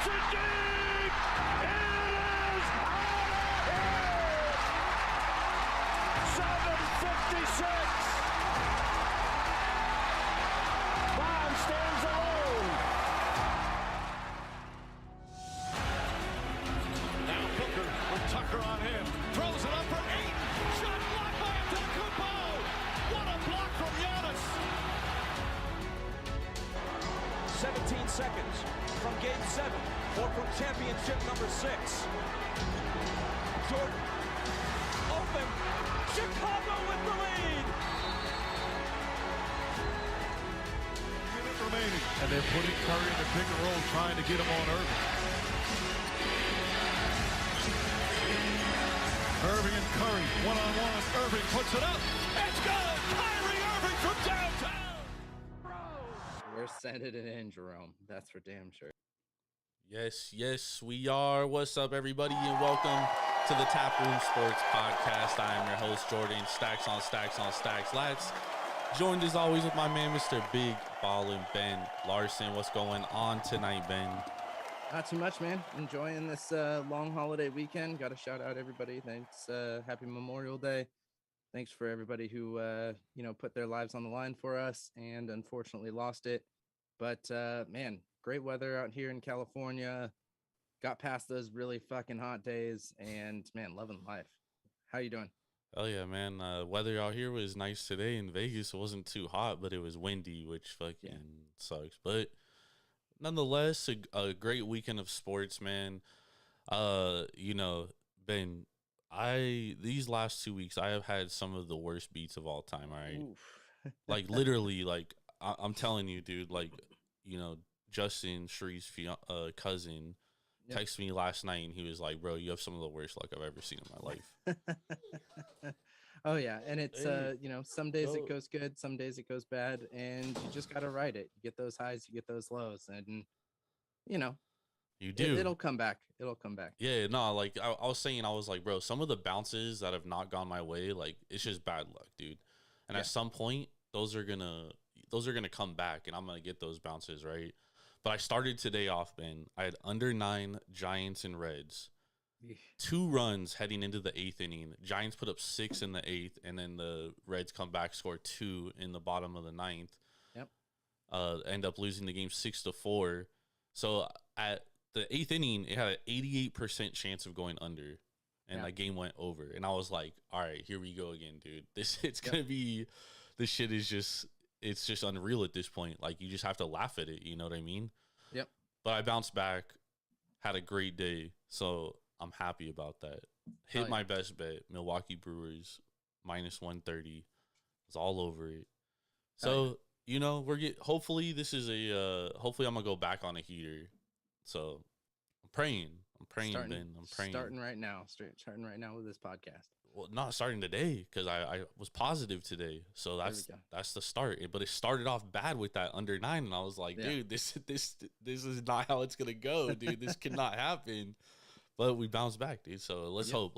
indeed! It is out of here! 7:56. Bond stands alone. Now Booker with Tucker on him. Throws it up for 8. Shot blocked by Antetokounmpo. What a block from Giannis. 17 seconds from Game 7 or from championship number 6. Jordan, open. Chicago with the lead. Minute remaining. And they're putting Curry in the pick and roll, trying to get him on Irving. Irving and Curry, one-on-one. Irving puts it up. It's good. Kyrie Irving from downtown. We're sending it in, Jerome. That's for damn sure. Yes, we are. What's up, everybody, and welcome to the Taproom Sports Podcast. I am your host, Jordan. Stacks on stacks on stacks. Lads, joined as always with my man, Mr. Big Ballin' Ben Larson. What's going on tonight, Ben? Not too much, man. Enjoying this long holiday weekend. Got to shout out everybody. Thanks. Happy Memorial Day. Thanks for everybody who, put their lives on the line for us and unfortunately lost it. But, man, great weather out here in California. Got past those really fucking hot days and, man, loving life. How you doing? Oh, yeah, man. Weather out here was nice today in Vegas. It wasn't too hot, but it was windy, which fucking sucks. But nonetheless, a great weekend of sports, man. Ben, these last 2 weeks, I have had some of the worst beats of all time, all right? Like, literally, like, I'm telling you, dude, like, Justin Shree's cousin texted me last night, and he was like, bro, you have some of the worst luck I've ever seen in my life. Oh, yeah. And it's, some days it goes good, some days it goes bad, and you just got to ride it. You get those highs, you get those lows, and, You do. It'll come back. It'll come back. Yeah, no, like, I was saying, I was like, bro, some of the bounces that have not gone my way, like, it's just bad luck, dude. And at some point, those are gonna come back, and I'm gonna get those bounces, right? But I started today off, man. I had under 9 Giants and Reds. 2 runs heading into the 8th inning. Giants put up 6 in the 8th, and then the Reds come back, score 2 in the bottom of the 9th. Yep. End up losing the game 6-4. So at the 8th inning, it had an 88% chance of going under, and that game went over. And I was like, all right, here we go again, dude. This shit is just, it's just unreal at this point. Like, you just have to laugh at it, you know what I mean? Yep. But I bounced back, had a great day, so I'm happy about that. Hit my best bet, Milwaukee Brewers, -130. It's all over it. So, hopefully this is hopefully I'm going to go back on a heater. So I'm praying, Ben. I'm praying. Starting right now with this podcast. Well, not starting today, because I was positive today. So that's the start. But it started off bad with that under 9, and I was like, dude, this is not how it's gonna go, dude. This cannot happen. But we bounced back, dude. So let's hope.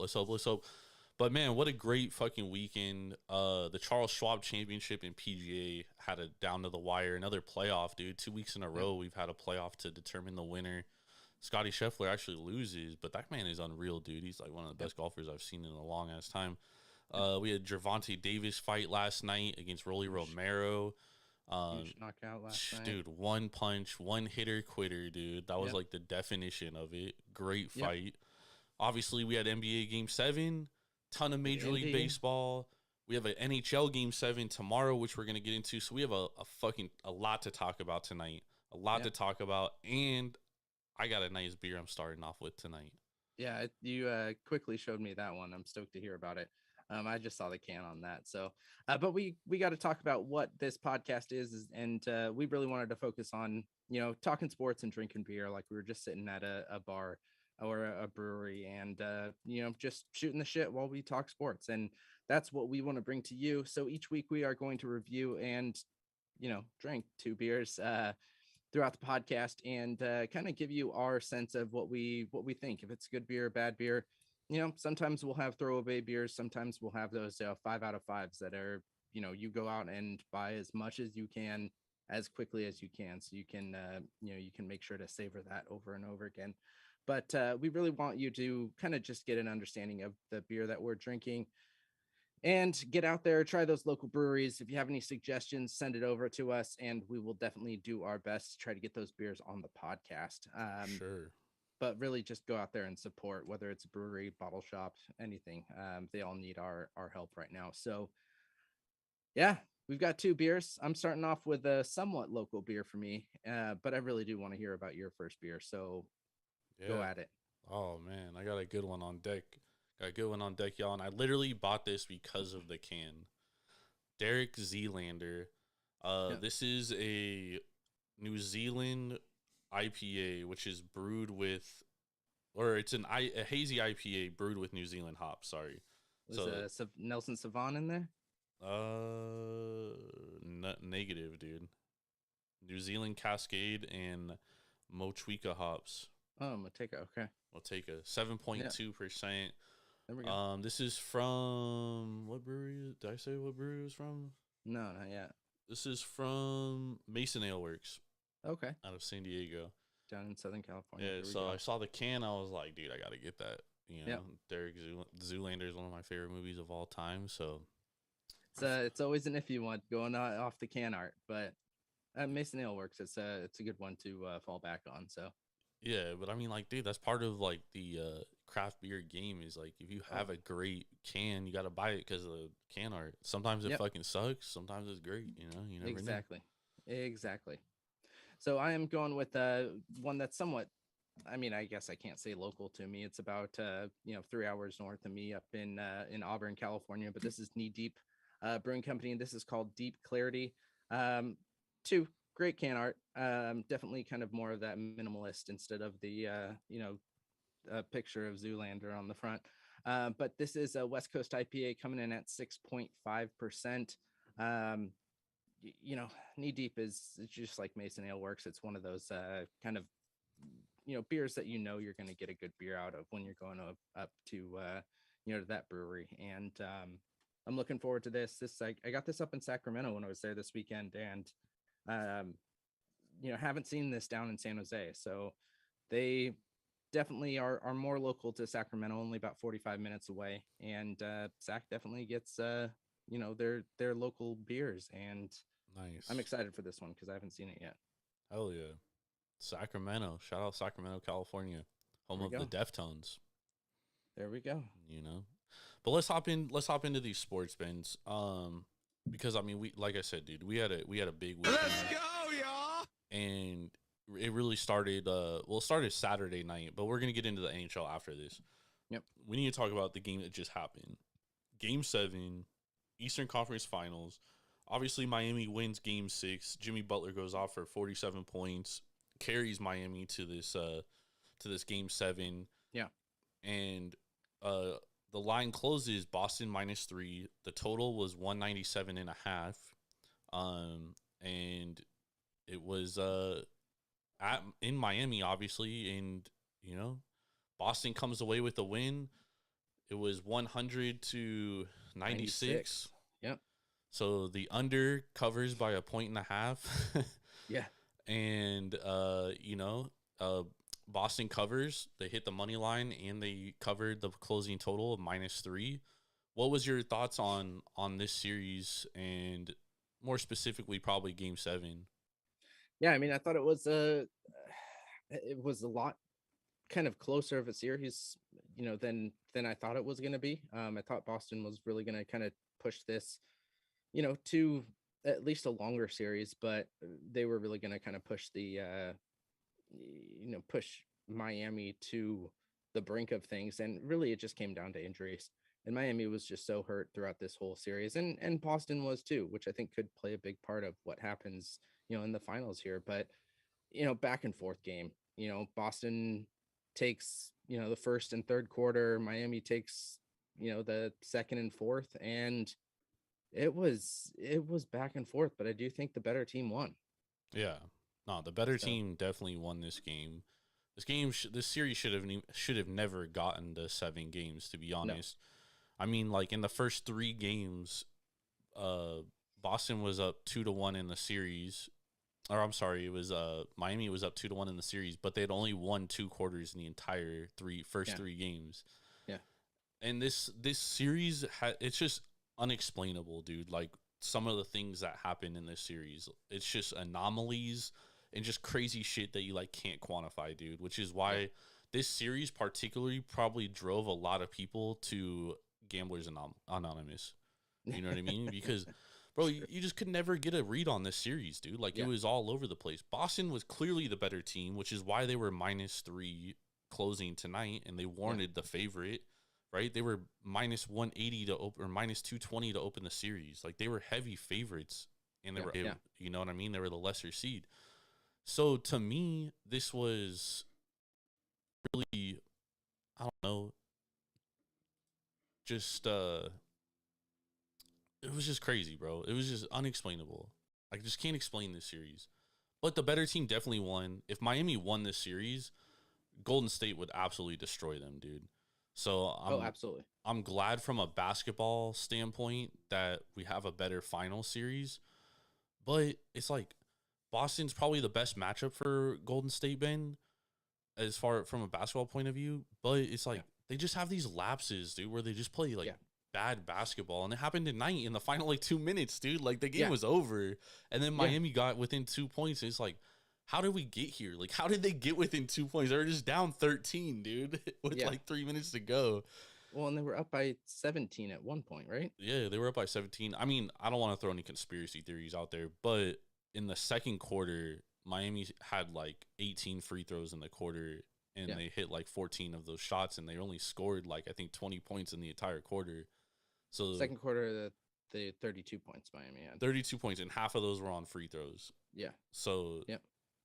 But man, what a great fucking weekend. The Charles Schwab Championship in PGA had a down to the wire, another playoff, dude. 2 weeks in a row we've had a playoff to determine the winner. Scotty Scheffler actually loses, but that man is unreal, dude. He's like one of the best golfers I've seen in a long ass time. We had Gervonta Davis fight last night against Rolly Romero. Huge knockout last night. Dude, one punch, one hitter quitter, dude. That was like the definition of it. Great fight. Obviously, we had NBA Game 7, ton of Major League Baseball. We have an NHL Game 7 tomorrow, which we're going to get into. So we have a lot to talk about tonight. A lot to talk about. And I got a nice beer I'm starting off with tonight. Yeah, you quickly showed me that one. I'm stoked to hear about it. I just saw the can on that. So, but we got to talk about what this podcast is, and we really wanted to focus on, talking sports and drinking beer, like we were just sitting at a bar or a brewery, and just shooting the shit while we talk sports, and that's what we want to bring to you. So each week we are going to review and drink 2 beers throughout the podcast, and kind of give you our sense of what we think, if it's good beer or bad beer. Sometimes we'll have throwaway beers. Sometimes we'll have those 5 out of 5s that are, you go out and buy as much as you can as quickly as you can, so you can you can make sure to savor that over and over again. But we really want you to kind of just get an understanding of the beer that we're drinking and get out there, try those local breweries. If you have any suggestions, send it over to us, and we will definitely do our best to try to get those beers on the podcast. Sure. But really just go out there and support, whether it's a brewery, bottle shop, anything. They all need our help right now. So yeah, we've got 2 beers. I'm starting off with a somewhat local beer for me, but I really do want to hear about your first beer. So go at it. Oh man, I got a good one on deck. Got a good one on deck, y'all. And I literally bought this because of the can. Derek Zealander. This is a New Zealand IPA, which is brewed with, or it's a hazy IPA brewed with New Zealand hops. Sorry. Was Nelson Savan in there? Negative, dude. New Zealand Cascade and Motueka hops. Oh, Motueka. Okay. Motueka, 7.2%. There we go. This is from what brewery? Did I say what brewery it was from? No, not yet. This is from Mason Ale Works. Okay. Out of San Diego. Down in Southern California. Yeah, so I saw the can. I was like, dude, I got to get that. You know, Derek Zoolander is one of my favorite movies of all time. So it's always an iffy one going off the can art, but Mason Ale Works. It's a good one to fall back on. So yeah, but I mean, like, dude, that's part of like the craft beer game is like if you have a great can, you got to buy it because of the can art. Sometimes it fucking sucks. Sometimes it's great. You know, you never know. Exactly. So I am going with one that's somewhat, I mean, I guess I can't say local to me. It's about 3 hours north of me up in Auburn, California. But this is Knee Deep Brewing Company, and this is called Deep Clarity. 2 great can art. Definitely kind of more of that minimalist instead of the picture of Zoolander on the front. But this is a West Coast IPA coming in at 6.5%. Knee Deep is just like Mason Ale Works. It's one of those kind of beers that you're going to get a good beer out of when you're going up to to that brewery. And I'm looking forward to this. I got this up in Sacramento when I was there this weekend, and haven't seen this down in San Jose. So they definitely are more local to Sacramento, only about 45 minutes away. And Sac definitely gets their local beers, and nice. I'm excited for this one because I haven't seen it yet. Hell yeah. Sacramento. Shout out Sacramento, California. Home of the Deftones. There we go. But let's hop into these sports bins. Because I mean, like I said, dude, we had a big weekend. Let's go, y'all. And it really started it started Saturday night, but we're gonna get into the NHL after this. Yep. We need to talk about the game that just happened. Game 7, Eastern Conference Finals. Obviously, Miami wins Game 6. Jimmy Butler goes off for 47 points, carries Miami to this Game 7. Yeah. And the line closes Boston -3. The total was 197.5. And it was in Miami, obviously, and Boston comes away with the win. It was 100-96. Yep. So the under covers by 1.5 points. Yeah. And Boston covers. They hit the money line and they covered the closing total of -3. What was your thoughts on this series, and more specifically probably Game 7? Yeah, I mean, I thought it was a lot kind of closer of a series, than I thought it was going to be. I thought Boston was really going to kind of push this, to at least a longer series, but they were really going to kind of push the, push Miami to the brink of things. And really, it just came down to injuries. And Miami was just so hurt throughout this whole series, and Boston was too, which I think could play a big part of what happens, in the finals here. But, back and forth game, Boston takes, the first and third quarter, Miami takes, the second and fourth, and it was back and forth, but I do think the better team won. Yeah, no, the better team definitely won this game. This series should have never gotten to 7 games, to be honest. No. I mean, like in the first 3 games, Boston was up 2-1 in the series, or I'm sorry, it was Miami was up 2-1 in the series, but they had only won 2 quarters in the entire first 3 games. Yeah. And this series it's just unexplainable, dude. Like some of the things that happen in this series, it's just anomalies and just crazy shit that you like can't quantify, dude, which is why this series particularly probably drove a lot of people to Gamblers Anonymous. You know what I mean? Because bro, you just could never get a read on this series, dude. Like, it was all over the place. Boston was clearly the better team, which is why they were -3 closing tonight, and they warranted the favorite, right? They were -180 to open, or -220 to open the series. Like, they were heavy favorites, and they were, you know what I mean? They were the lesser seed. So, to me, this was really, I don't know, just, it was just crazy, bro. It was just unexplainable. I just can't explain this series. But the better team definitely won. If Miami won this series, Golden State would absolutely destroy them, dude. So absolutely. I'm glad from a basketball standpoint that we have a better final series. But it's like Boston's probably the best matchup for Golden State, Ben, as far from a basketball point of view. But it's like they just have these lapses, dude, where they just play like bad basketball, and it happened tonight in the final like 2 minutes, dude. Like the game was over, and then Miami got within 2 points. And it's like, how did we get here? Like, how did they get within 2 points? They were just down 13, dude, with like 3 minutes to go. Well, and they were up by 17 at one point, right? Yeah, they were up by 17. I mean, I don't want to throw any conspiracy theories out there, but in the second quarter, Miami had like 18 free throws in the quarter, and they hit like 14 of those shots, and they only scored like, I think, 20 points in the entire quarter. So second quarter, the 32 points Miami had. 32 points, and half of those were on free throws. Yeah. So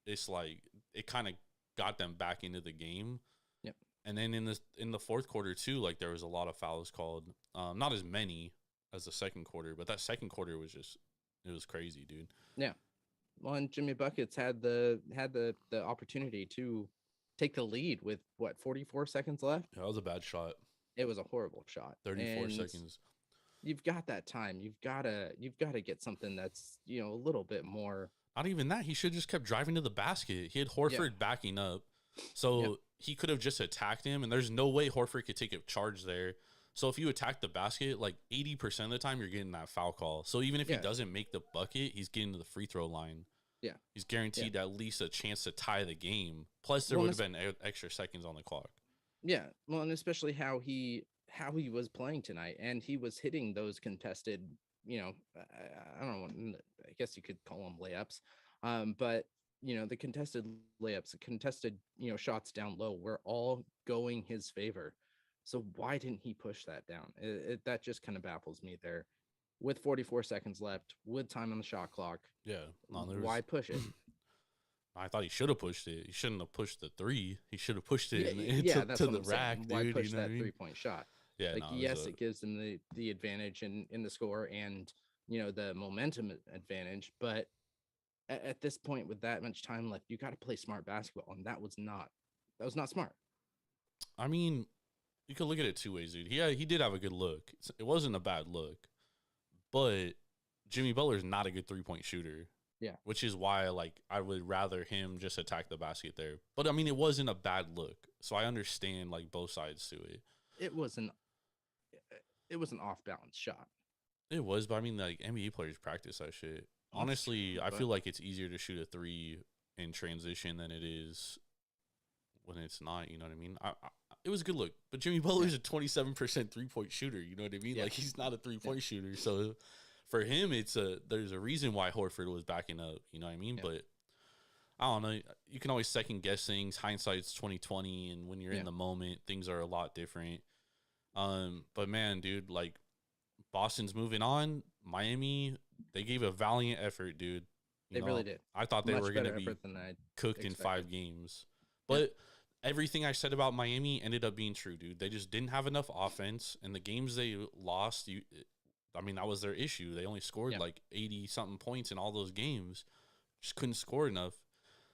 it's like it kind of got them back into the game. Yep. And then in the fourth quarter too, like there was a lot of fouls called. Not as many as the second quarter, but that second quarter was just, it was crazy, dude. Yeah. Well, and Jimmy Buckets had the opportunity to take the lead with 44 seconds left. Yeah, that was a bad shot. It was a horrible shot. 34 seconds. You've got that time. You've got to get something that's, a little bit more. Not even that. He should have just kept driving to the basket. He had Horford backing up. So he could have just attacked him, and there's no way Horford could take a charge there. So if you attack the basket, like 80% of the time, you're getting that foul call. So even if he doesn't make the bucket, he's getting to the free throw line. Yeah. He's guaranteed at least a chance to tie the game. Plus, there would have been extra seconds on the clock. Yeah. Well, and especially how he was playing tonight, and he was hitting those contested, I don't know, I guess you could call them layups. But the contested layups, the contested, shots down low were all going his favor. So why didn't he push that down? That just kind of baffles me there. With 44 seconds left, with time on the shot clock. Yeah. Why push it? I thought he should have pushed it. He shouldn't have pushed the 3. He should have pushed it to the rack, dude. Why push that I mean? 3-point shot? Yeah, it gives them the advantage in the score and, the momentum advantage. But at this point, with that much time left, you got to play smart basketball. And that was not smart. I mean, you could look at it 2 ways, dude. He did have a good look. It wasn't a bad look. But Jimmy Butler's not a good 3-point shooter. Yeah. Which is why, I would rather him just attack the basket there. But, I mean, it wasn't a bad look. So I understand, both sides to it. It was an off-balance shot. It was, but, I mean, NBA players practice that shit. Honestly, I feel like it's easier to shoot a 3 in transition than it is when it's not, you know what I mean? It was a good look. But Jimmy Butler's a 27% 3-point shooter, you know what I mean? Yeah. He's not a 3-point shooter. So for him, there's a reason why Horford was backing up, you know what I mean? Yeah. But I don't know. You can always second guess things. Hindsight's 2020, and when you're in the moment, things are a lot different. But man, dude, Boston's moving on. Miami, they gave a valiant effort, dude. They really did. I thought they were going to be cooked in 5 games. But everything I said about Miami ended up being true, dude. They just didn't have enough offense, and the games they lost, that was their issue. They only scored 80-something points in all those games. Just couldn't score enough.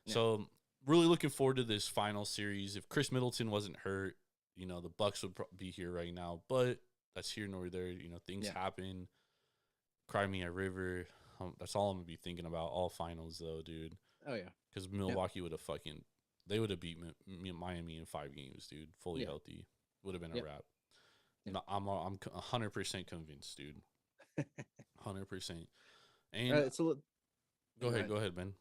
Yeah. So really looking forward to this final series. If Chris Middleton wasn't hurt, the Bucks would be here right now. But that's here nor there. Things happen. Cry me a river. That's all I'm gonna be thinking about all finals though, dude. Oh yeah, because Milwaukee would have they would have beat Miami in 5 games, dude. Fully healthy, would have been a wrap. Yeah. No, I'm 100% convinced, dude. 100%. And it's a little. Go ahead, Ben.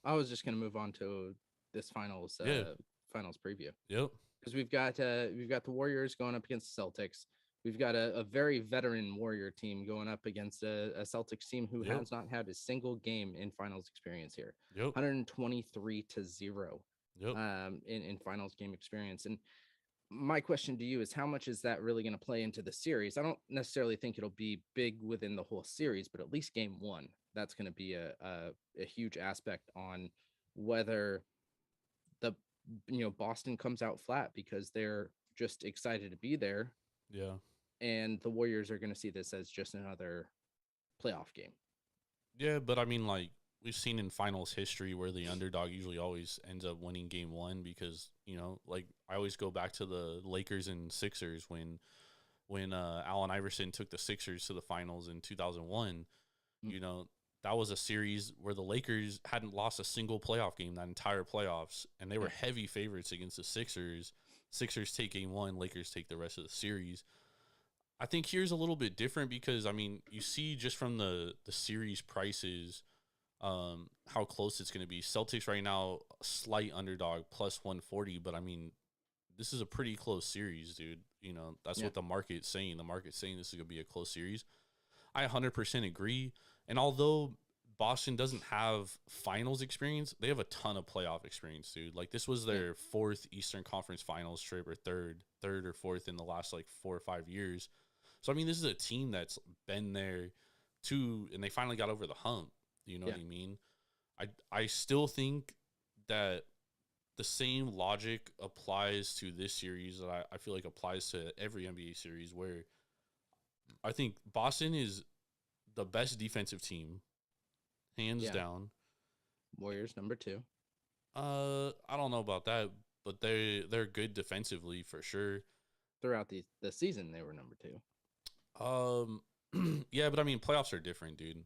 I was just gonna move on to this finals preview. Yep. Because we've got the Warriors going up against the Celtics. We've got a very veteran Warrior team going up against a Celtics team who has not had a single game in finals experience here. 123-0. In finals game experience. And my question to you is, how much is that really going to play into the series? I don't necessarily think it'll be big within the whole series, but at least game one, that's going to be a huge aspect on whether Boston comes out flat because they're just excited to be there. Yeah. And the Warriors are going to see this as just another playoff game. Yeah, but I mean, like, we've seen in finals history where the underdog usually always ends up winning game one because, like, I always go back to the Lakers and Sixers when Allen Iverson took the Sixers to the finals in 2001. That was a series where the Lakers hadn't lost a single playoff game that entire playoffs, and they were heavy favorites against the Sixers. Sixers take game one, Lakers take the rest of the series. I think here's a little bit different because, I mean, you see just from the series prices how close it's going to be. Celtics right now, slight underdog, plus 140, but, I mean, this is a pretty close series, dude. That's what the market's saying. The market's saying this is going to be a close series. I 100% agree. And although Boston doesn't have finals experience, they have a ton of playoff experience, dude. Like, this was their 4th Eastern Conference Finals trip, or third or fourth in the last, like, 4 or 5 years. So, I mean, this is a team that's been there too, and they finally got over the hump. You know what I mean? I still think that the same logic applies to this series that I feel like applies to every NBA series, where I think Boston is the best defensive team, hands down. Warriors number 2. I don't know about that, but they're good defensively for sure. Throughout the season, they were number 2. Yeah, but I mean, playoffs are different, dude.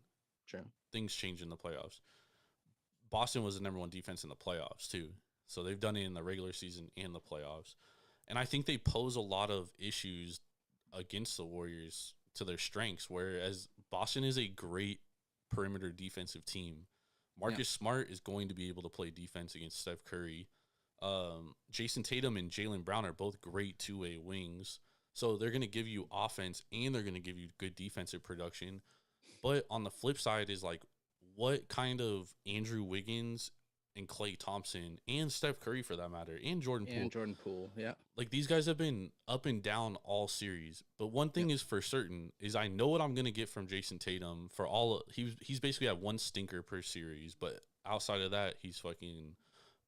True. Things change in the playoffs. Boston was the number 1 defense in the playoffs too, so they've done it in the regular season and the playoffs. And I think they pose a lot of issues against the Warriors to their strengths, whereas Boston is a great perimeter defensive team. Marcus Smart is going to be able to play defense against Steph Curry. Jason Tatum and Jaylen Brown are both great two-way wings, so they're going to give you offense and they're going to give you good defensive production. But on the flip side is, like, what kind of Andrew Wiggins and Klay Thompson and Steph Curry, for that matter, and Jordan Poole. Yeah. Like, these guys have been up and down all series. But one thing is for certain is I know what I'm going to get from Jason Tatum for he's basically had 1 stinker per series, but outside of that, he's fucking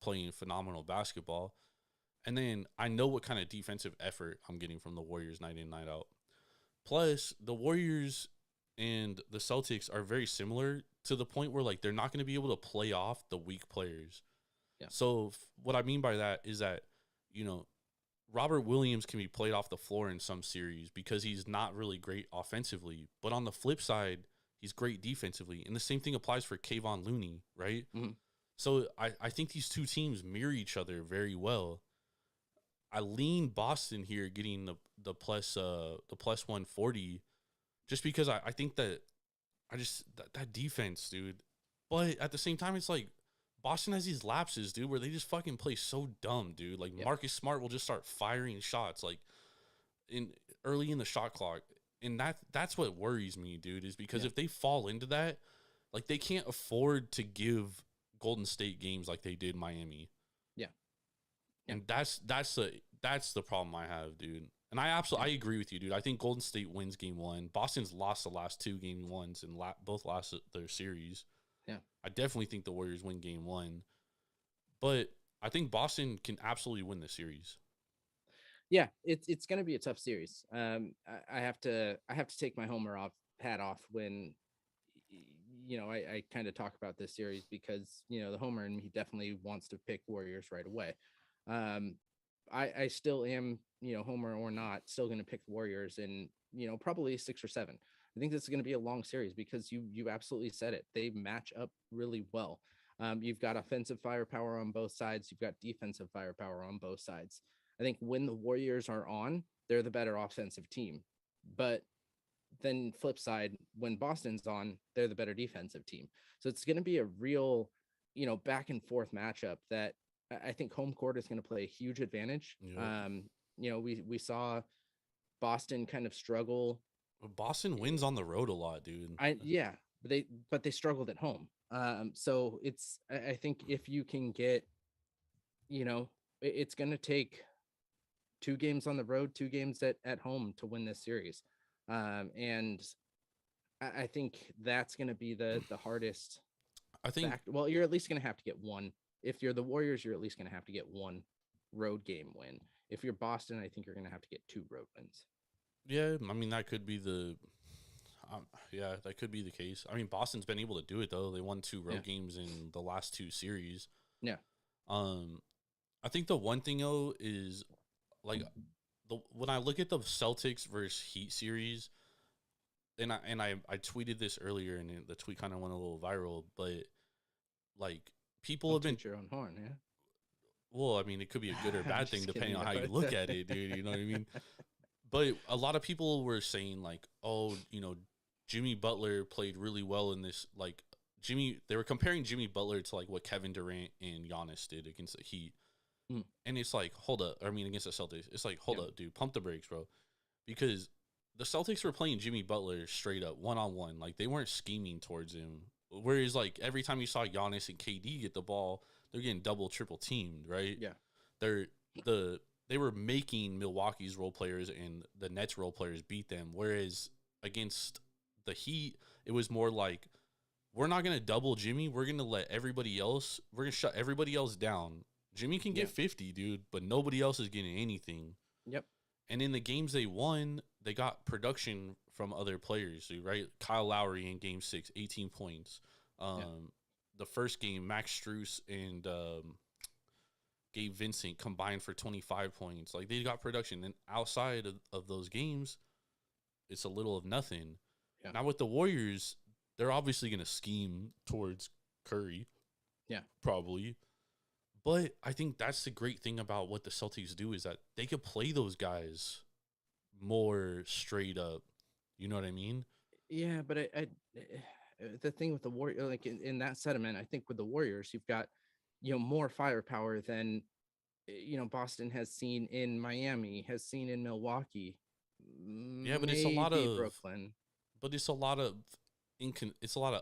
playing phenomenal basketball. And then I know what kind of defensive effort I'm getting from the Warriors night in, night out. Plus, the Warriors and the Celtics are very similar to the point where, like, they're not going to be able to play off the weak players. Yeah. So what I mean by that is that, Robert Williams can be played off the floor in some series because he's not really great offensively. But on the flip side, he's great defensively. And the same thing applies for Kayvon Looney, right? Mm-hmm. So I think these two teams mirror each other very well. I lean Boston here getting the plus 140 just because I think that that defense, dude. But at the same time, it's like Boston has these lapses, dude, where they just fucking play so dumb, dude. Like, Marcus Smart will just start firing shots, like, early in the shot clock. And that's what worries me, dude, is because if they fall into that, like, they can't afford to give Golden State games like they did Miami. Yeah. And that's the problem I have, dude. And I agree with you, dude. I think Golden State wins game 1. Boston's lost the last 2 game 1s and both lost their series. Yeah. I definitely think the Warriors win game 1. But I think Boston can absolutely win the series. Yeah, it's going to be a tough series. I have to take my Homer hat off when I kind of talk about this series because the Homer in me definitely wants to pick Warriors right away. I still am, Homer or not, still going to pick the Warriors in, probably 6 or 7. I think this is going to be a long series because you absolutely said it. They match up really well. You've got offensive firepower on both sides. You've got defensive firepower on both sides. I think when the Warriors are on, they're the better offensive team. But then flip side, when Boston's on, they're the better defensive team. So it's going to be a real, back and forth matchup that I think home court is going to play a huge advantage. Yep. We saw Boston kind of struggle. Boston wins on the road a lot, dude. But they struggled at home. So I think if you can get, it's going to take 2 games on the road, 2 games at home to win this series. And I think that's going to be the hardest. I think, well, you're at least going to have to get one. If you're the Warriors, you're at least going to have to get 1 road game win. If you're Boston, I think you're going to have to get 2 road wins. Yeah, I mean, that could be that could be the case. I mean, Boston's been able to do it, though. They won 2 road games in the last 2 series. Yeah. I think the one thing, though, is, like, when I look at the Celtics versus Heat series, and I tweeted this earlier, and the tweet kind of went a little viral, but, like, people have been... your own horn, yeah? Well, I mean, it could be a good or bad thing, depending on how you look at it, dude. You know what I mean? But a lot of people were saying, like, oh, Jimmy Butler played really well in this. Like, they were comparing Jimmy Butler to, like, what Kevin Durant and Giannis did against the Heat. And it's like, hold up. I mean, against the Celtics. It's like, hold up, dude. Pump the brakes, bro. Because the Celtics were playing Jimmy Butler straight up, one-on-one. Like, they weren't scheming towards him. Whereas, like, every time you saw Giannis and KD get the ball, they're getting double, triple teamed, right? Yeah. They were making Milwaukee's role players and the Nets role players beat them. Whereas against the Heat, it was more like, we're not going to double Jimmy. We're going to let everybody else, we're going to shut everybody else down. Jimmy can get 50, dude, but nobody else is getting anything. Yep. And in the games they won, they got production from other players, dude, right? Kyle Lowry in game 6, 18 points. The first game, Max Strus and Gabe Vincent combined for 25 points. Like, they got production. And outside of those games, it's a little of nothing. Yeah. Now, with the Warriors, they're obviously going to scheme towards Curry. Yeah. Probably. But I think that's the great thing about what the Celtics do is that they could play those guys more straight up. You know what I mean? Yeah, but I the thing with the Warriors, like in that sentiment, I think with the Warriors, you've got, more firepower than, Boston has seen in Miami, has seen in Milwaukee. Yeah, but it's a lot of Brooklyn. But it's a lot of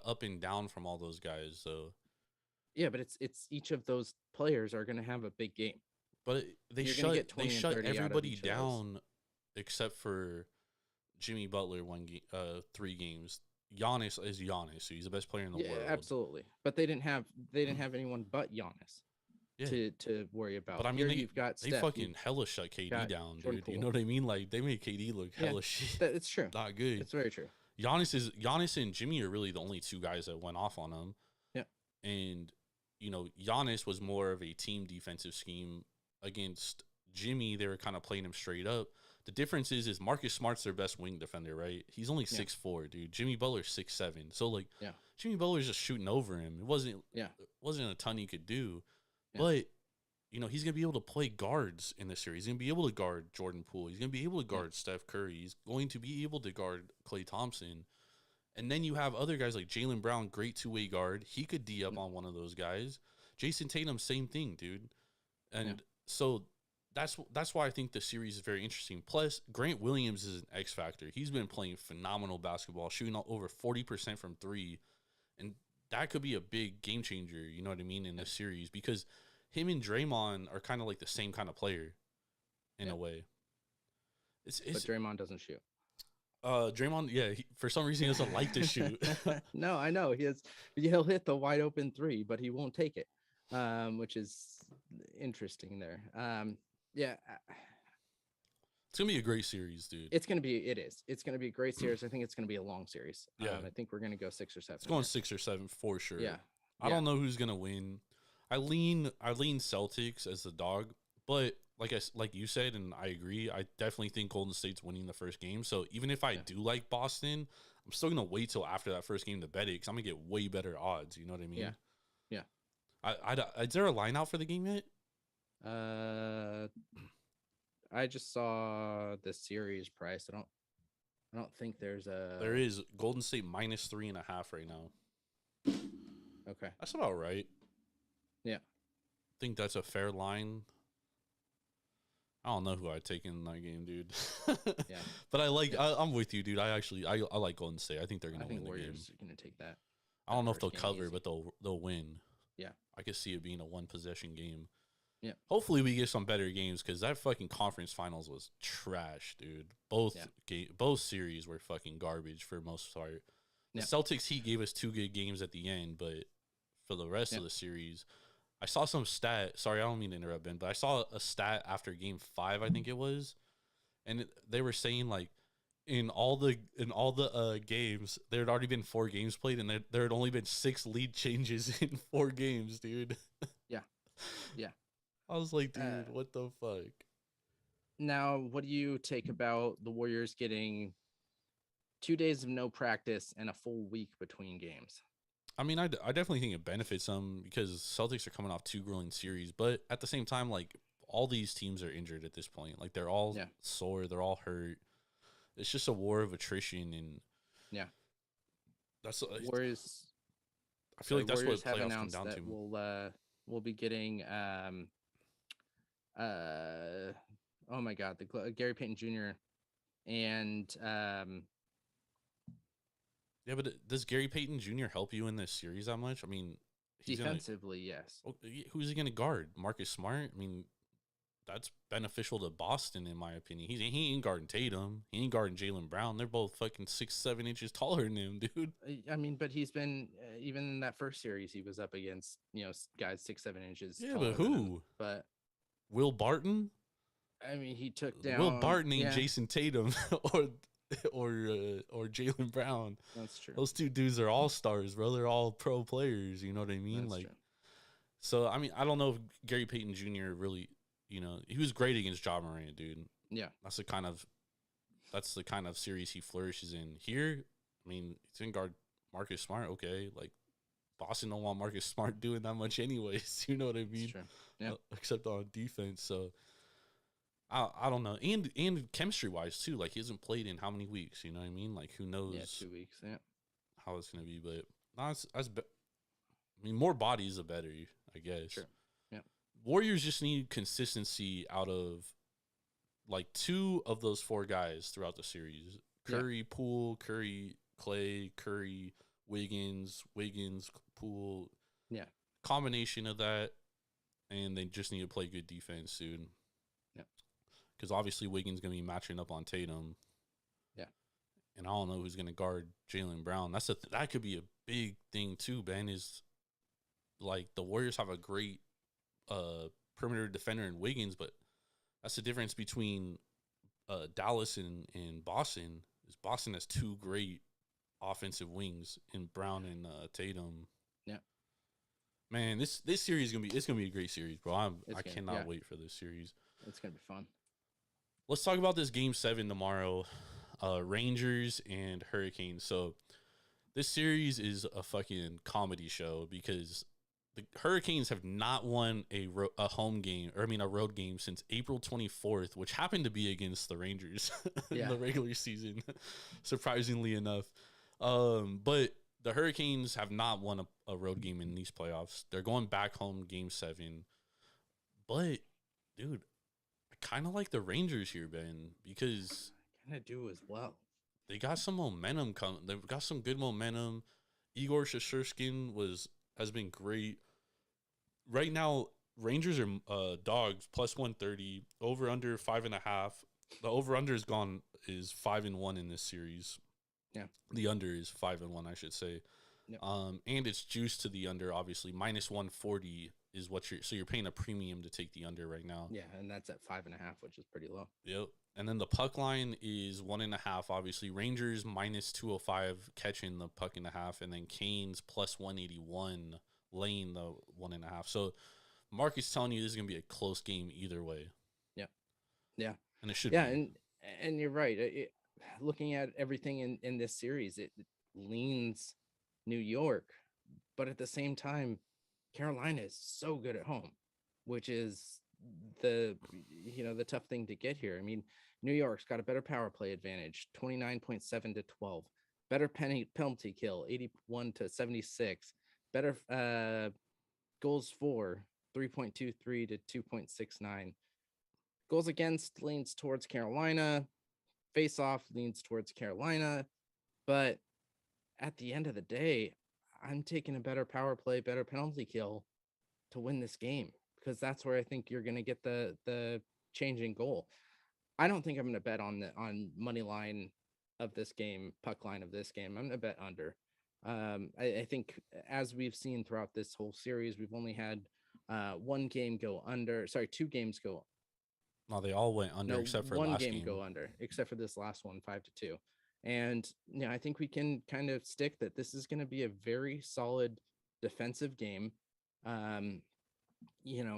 up and down from all those guys, so. Yeah, but it's each of those players are going to have a big game. But they shut everybody down except for Jimmy Butler 3 games. Giannis is Giannis, so he's the best player in the world. Yeah, absolutely. But they didn't have anyone but Giannis to worry about. But I mean, you've got they fucking hella shut KD down, dude. You know what I mean? Like, they made KD look hella shit. It's true. Not good. It's very true. Giannis and Jimmy are really the only 2 guys that went off on him. Yeah. And Giannis was more of a team defensive scheme. Against Jimmy, they were kind of playing him straight up. The difference is Marcus Smart's their best wing defender, right? He's only 6'4", dude. Jimmy Butler's 6'7". So, like, Jimmy Butler's just shooting over him. It wasn't a ton he could do. Yeah. But, he's going to be able to play guards in this series. He's going to be able to guard Jordan Poole. He's going to be able to guard Steph Curry. He's going to be able to guard Klay Thompson. And then you have other guys like Jaylen Brown, great 2-way guard. He could D up on one of those guys. Jason Tatum, same thing, dude. And so that's why I think the series is very interesting. Plus, Grant Williams is an X factor. He's been playing phenomenal basketball, shooting over 40% from 3. And that could be a big game changer, you know what I mean, in this series. Because him and Draymond are kind of like the same kind of player in a way. But Draymond doesn't shoot. Draymond, for some reason, he doesn't like to shoot. No, I know. He'll hit the wide open 3, but he won't take it, which is interesting there. Yeah. It's going to be a great series, dude. It's going to be a great series. I think it's going to be a long series. Yeah. I think we're going to go 6 or 7. It's going 6 or 7 for sure. Yeah. I don't know who's going to win. I lean Celtics as the dog, But like you said, and I agree, I definitely think Golden State's winning the first game. So even if I do like Boston, I'm still gonna wait till after that first game to bet it because I'm gonna get way better odds. You know what I mean? Yeah. Is there a line out for the game yet? I just saw the series price. I don't think there's a. There is Golden State minus 3.5 right now. Okay. That's about right. Yeah. I think that's a fair line. I don't know who I'd take in that game, dude. Yeah. But I'm with you, dude. I like Golden State. I think they're gonna win the game. Warriors are gonna take that. I don't know if they'll cover, but they'll win. Yeah. I could see it being a 1-possession game. Yeah. Hopefully we get some better games because that fucking conference finals was trash, dude. Both series were fucking garbage for most part. The Celtics Heat gave us 2 good games at the end, but for the rest of the series, I saw some stat. Sorry, I don't mean to interrupt, Ben, but I saw a stat after Game 5, I think it was, and they were saying like in all the games there had already been 4 games played, and there had only been 6 lead changes in 4 games, dude. Yeah. I was like, dude, what the fuck? Now, what do you take about the Warriors getting 2 days of no practice and a full week between games? I mean, I definitely think it benefits them because Celtics are coming off 2 grueling series, but at the same time, like, all these teams are injured at this point. Like, they're all sore, they're all hurt. It's just a war of attrition, and that's Warriors. I feel like that's Warriors what have playoffs come announced down that to. We'll be getting oh my god, the Gary Payton Jr. and Yeah, but does Gary Payton Jr. help you in this series that much? I mean, defensively, yes. Who's he going to guard? Marcus Smart? I mean, that's beneficial to Boston, in my opinion. He ain't guarding Tatum. He ain't guarding Jaylen Brown. They're both fucking 6-7 inches taller than him, dude. I mean, but he's been even in that first series, he was up against guys 6-7 inches. Yeah, but who? But Will Barton? I mean, he took down. Will Barton ain't Jason Tatum or Jaylen Brown. That's true. Those 2 dudes are all stars, bro. They're all pro players. You know what I mean? That's true. So I mean, I don't know if Gary Payton Jr. really. He was great against Ja Morant, dude. Yeah. That's the kind of series he flourishes in. Here, I mean, he's going to guard Marcus Smart, okay. Like, Boston don't want Marcus Smart doing that much anyways. You know what I mean? That's true. Yeah. Except on defense. So, I don't know. And chemistry-wise, too. Like, he hasn't played in how many weeks? You know what I mean? Like, who knows? Yeah, 2 weeks, yeah. How it's going to be. But, I mean, more bodies, the better, I guess. Sure. Warriors just need consistency out of like 2 of those 4 guys throughout the series. Curry, Poole, Curry, Clay, Curry, Wiggins, Poole. Yeah. Combination of that, and they just need to play good defense soon. Yeah. Because obviously Wiggins going to be matching up on Tatum. Yeah. And I don't know who's going to guard Jaylen Brown. That could be a big thing too, Ben, is like the Warriors have a great perimeter defender in Wiggins, but that's the difference between Dallas and Boston. Is Boston has 2 great offensive wings in Brown and Tatum. Yeah, man, this series is gonna be a great series, bro. I cannot wait for this series. It's gonna be fun. Let's talk about this Game 7 tomorrow, Rangers and Hurricanes. So this series is a fucking comedy show because the Hurricanes have not won a road game since April 24th, which happened to be against the Rangers in the regular season, surprisingly enough. But the Hurricanes have not won a road game in these playoffs. They're going back home Game 7. But, dude, I kind of like the Rangers here, Ben, because I kind of do as well. They got some momentum coming. They've got some good momentum. Igor Shesterkin has been great. Right now, Rangers are dogs plus 130, over under 5.5. The over under is 5-1 in this series. Yeah, the under is 5-1, I should say. Yep. And it's juiced to the under. Obviously, minus 140 is what you're paying a premium to take the under right now. Yeah, and that's at 5.5, which is pretty low. Yep. And then the puck line is 1.5. Obviously, Rangers minus 205 catching the puck in the half, and then Canes plus 181 laying the 1.5. So Mark is telling you this is gonna be a close game either way. Yeah. And it should Yeah, be. and you're right. Looking at everything in this series, it leans New York, but at the same time, Carolina is so good at home, which is the the tough thing to get here. I mean, New York's got a better power play advantage, 29.7 to 12, better penalty kill, 81 to 76, better goals for, 3.23 to 2.69. Goals against leans towards Carolina. Face off leans towards Carolina. But at the end of the day, I'm taking a better power play, better penalty kill to win this game, because that's where I think you're going to get the changing goal. I don't think I'm going to bet on money line of this game, puck line of this game. I'm going to bet under. I think as we've seen throughout this whole series, we've only had one game go under. Sorry, two games go. No, they all went under except for one last game go under, except for this last one, 5-2. And I think we can kind of stick that this is going to be a very solid defensive game.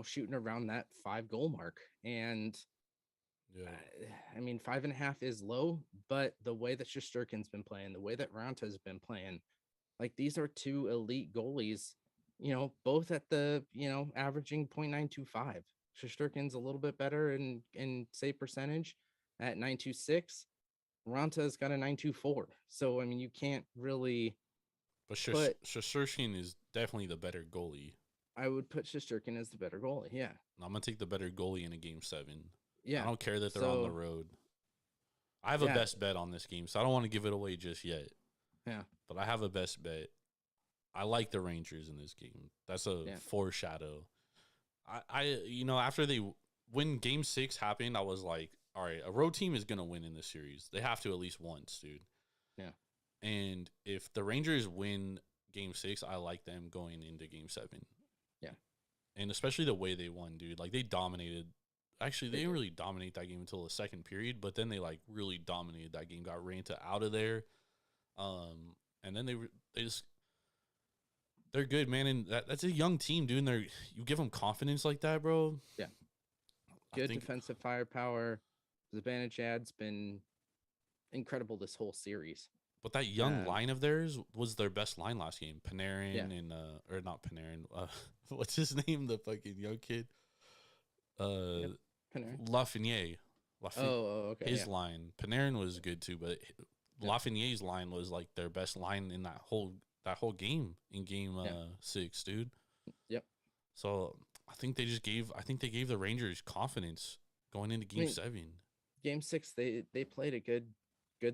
Shooting around that 5-goal mark. And I mean, 5.5 is low, but the way that Shesterkin's been playing, the way that Ranta's been playing, like, these are two elite goalies, both at the, averaging 0.925. Shesterkin's a little bit better in save percentage at 926. Ranta's got a 924. So, I mean, you can't really. But Shesterkin is definitely the better goalie. I would put Shesterkin as the better goalie. Yeah. I'm going to take the better goalie in a game 7. Yeah. I don't care that they're on the road. I have a best bet on this game, so I don't want to give it away just yet. Yeah. But I have a best bet. I like the Rangers in this game. That's a foreshadow. After when game 6 happened, I was like, all right, a road team is going to win in this series. They have to at least once, dude. Yeah. And if the Rangers win game 6, I like them going into game 7. Yeah. And especially the way they won, dude. Like, they dominated. Actually, they didn't really dominate that game until the second period, but then they, like, really dominated that game, got Ranta out of there. And then they're good, man, and that's a young team, dude. And you give them confidence like that, bro. Yeah, good defensive firepower. Zibanejad's been incredible this whole series. But that young line of theirs was their best line last game. Panarin and or not Panarin. What's his name? The fucking young kid. Panarin. Lafreniere. Okay. His line. Panarin was good too, but Lafreniere's line was like their best line in that whole game in game 6, dude. Yep. So I think they gave the Rangers confidence going into game 7. Game 6, they played a good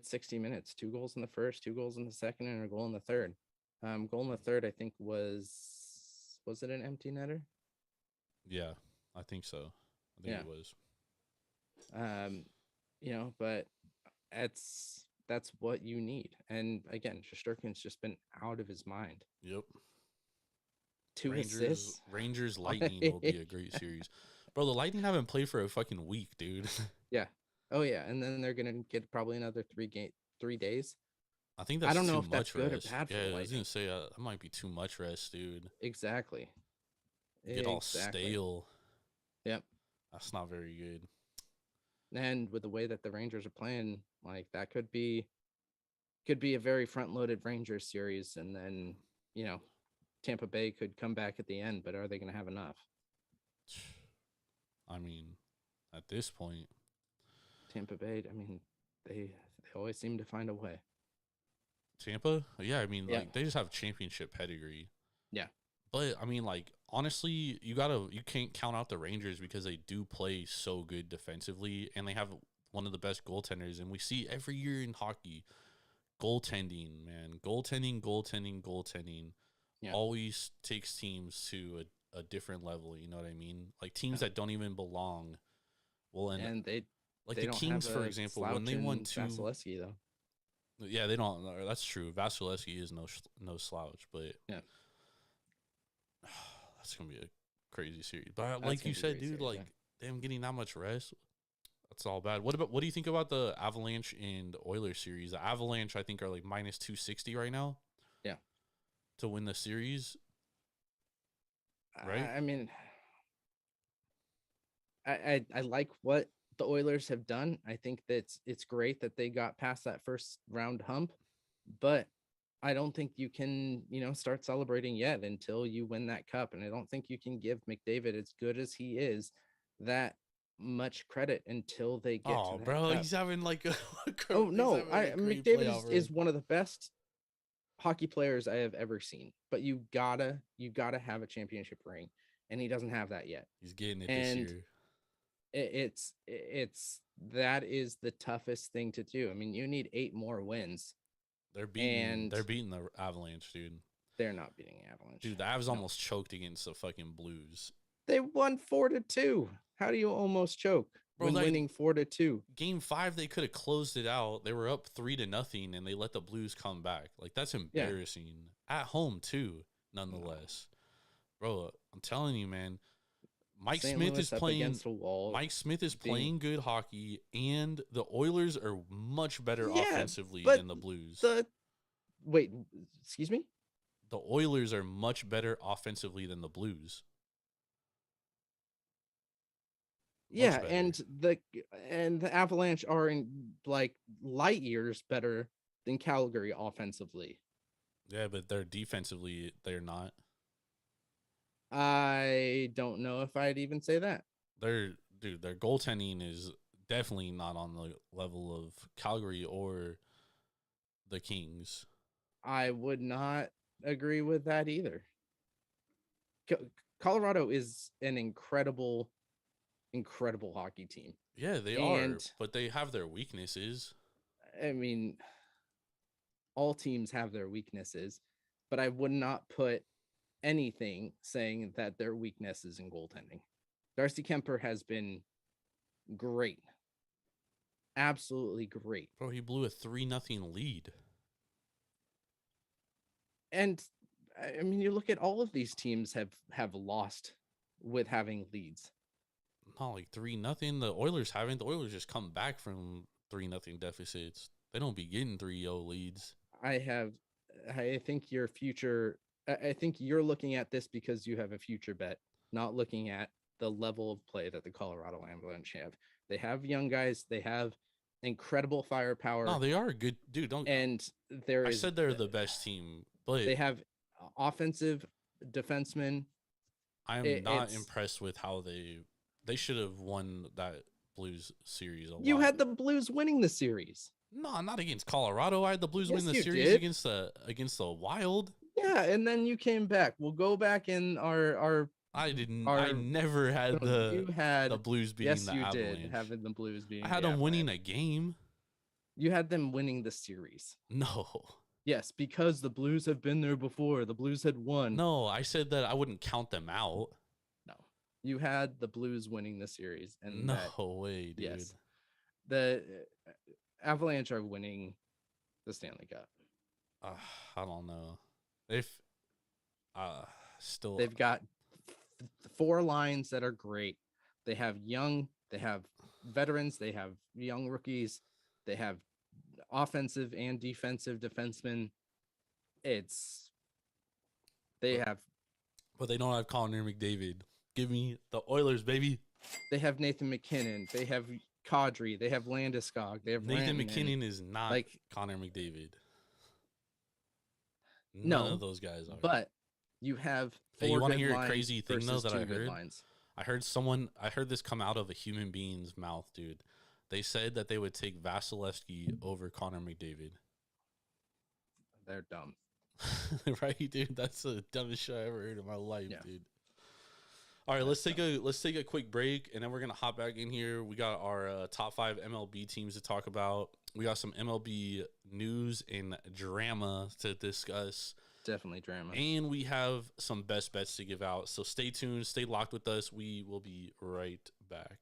60 minutes. 2 goals in the first, 2 goals in the second, and a goal in the third. Goal in the third, I think was it an empty netter? Yeah, I think so. I think it was. But that's what you need. And again, Shesterkin's just been out of his mind. Yep. 2 assists. Rangers Lightning will be a great series. Bro, the Lightning haven't played for a fucking week, dude. Yeah. Oh yeah. And then they're gonna get probably another 3 days. I think that's I don't know too if that's much good rest. or bad for Yeah, the I was Lightning. gonna say that might be too much rest, dude. Exactly. Get all stale. Yep. That's not very good. And with the way that the Rangers are playing, like, that could be a very front-loaded Rangers series, and then Tampa Bay could come back at the end. But are they going to have enough? I mean, at this point, Tampa Bay, I mean, they always seem to find a way. Tampa, yeah, I mean, like, they just have championship pedigree. Yeah. But I mean, like, honestly, you can't count out the Rangers because they do play so good defensively, and they have one of the best goaltenders. And we see every year in hockey, goaltending, man, goaltending always takes teams to a different level. You know what I mean? Like, teams that don't even belong will end. And they like they the don't Kings, have for a example, slouch when they in won 2. Vasilevsky, though. Yeah, they don't. That's true. Vasilevsky is no slouch, but that's gonna be a crazy series. But like you said, dude, like, them getting that much rest, that's all bad. What do you think about the Avalanche and Oilers series? The Avalanche, I think, are like minus 260 right now. Yeah. To win the series. Right? I mean, I like what the Oilers have done. I think that it's great that they got past that first round hump, but I don't think you can, start celebrating yet until you win that cup. And I don't think you can give McDavid, as good as he is, that much credit until they get to that bro, cup. he's having like a oh no, McDavid is one of the best hockey players I have ever seen. But you gotta have a championship ring, and he doesn't have that yet. He's getting it and this year. It's that is the toughest thing to do. I mean, you need 8 more wins. They're beating the Avalanche, dude. They're not beating Avalanche. Dude, the Avs almost choked against the fucking Blues. They won 4-2. How do you almost choke when winning 4-2? Game 5, they could have closed it out. They were up 3-0, and they let the Blues come back. Like, that's embarrassing. Yeah. At home too, nonetheless. No. Bro, I'm telling you, man. Mike Smith is playing good hockey, and the Oilers are much better offensively than the Blues. Wait, excuse me? The Oilers are much better offensively than the Blues. Yeah, and the Avalanche are in like light years better than Calgary offensively. Yeah, but they're defensively, they're not. I don't know if I'd even say that. Their goaltending is definitely not on the level of Calgary or the Kings. I would not agree with that either. Colorado is an incredible hockey team. Yeah, they are, but they have their weaknesses. I mean, all teams have their weaknesses, but I would not put anything saying that their weakness is in goaltending. Darcy Kemper has been great. Absolutely great. Bro, he blew a 3-0 lead. And I mean, you look at all of these teams have lost with having leads. Not like 3-0. The Oilers haven't. The Oilers just come back from 3-0 deficits. They don't be getting 3-0 leads. I think your future. I think you're looking at this because you have a future bet, not looking at the level of play that the Colorado Avalanche have. They have young guys. They have incredible firepower. No, they are good, dude. I said they're the best team, but they have offensive defensemen. I'm not impressed with how they should have won that Blues series a lot. You had the Blues winning the series. No, not against Colorado. I had the Blues win the series against the Wild. Yeah, and then you came back. We'll go back in our. I didn't. I never had the Blues beating the Avalanche. Yes, you did. Having the Blues beating. I had them winning a game. You had them winning the series. No. Yes, because the Blues have been there before. The Blues had won. No, I said that I wouldn't count them out. No, you had the Blues winning the series, and no way, dude. Yes, the Avalanche are winning the Stanley Cup. I don't know. They've got 4 lines that are great. They have they have veterans, they have young rookies, they have offensive and defensive defensemen. But they don't have Connor McDavid. Give me the Oilers, baby. They have Nathan McKinnon. They have Kadri. They have Landeskog. They have Nathan McKinnon is not like Connor McDavid. None of those guys are. But you have. Hey, you want to hear a crazy thing though that I heard? I heard this come out of a human being's mouth, dude. They said that they would take Vasilevsky over Connor McDavid. They're dumb. Right, dude? That's the dumbest shit I ever heard in my life, dude. All right, let's take a quick break, and then we're gonna hop back in here. We got our top 5 MLB teams to talk about. We got some MLB news and drama to discuss. Definitely drama. And we have some best bets to give out. So stay tuned, stay locked with us. We will be right back.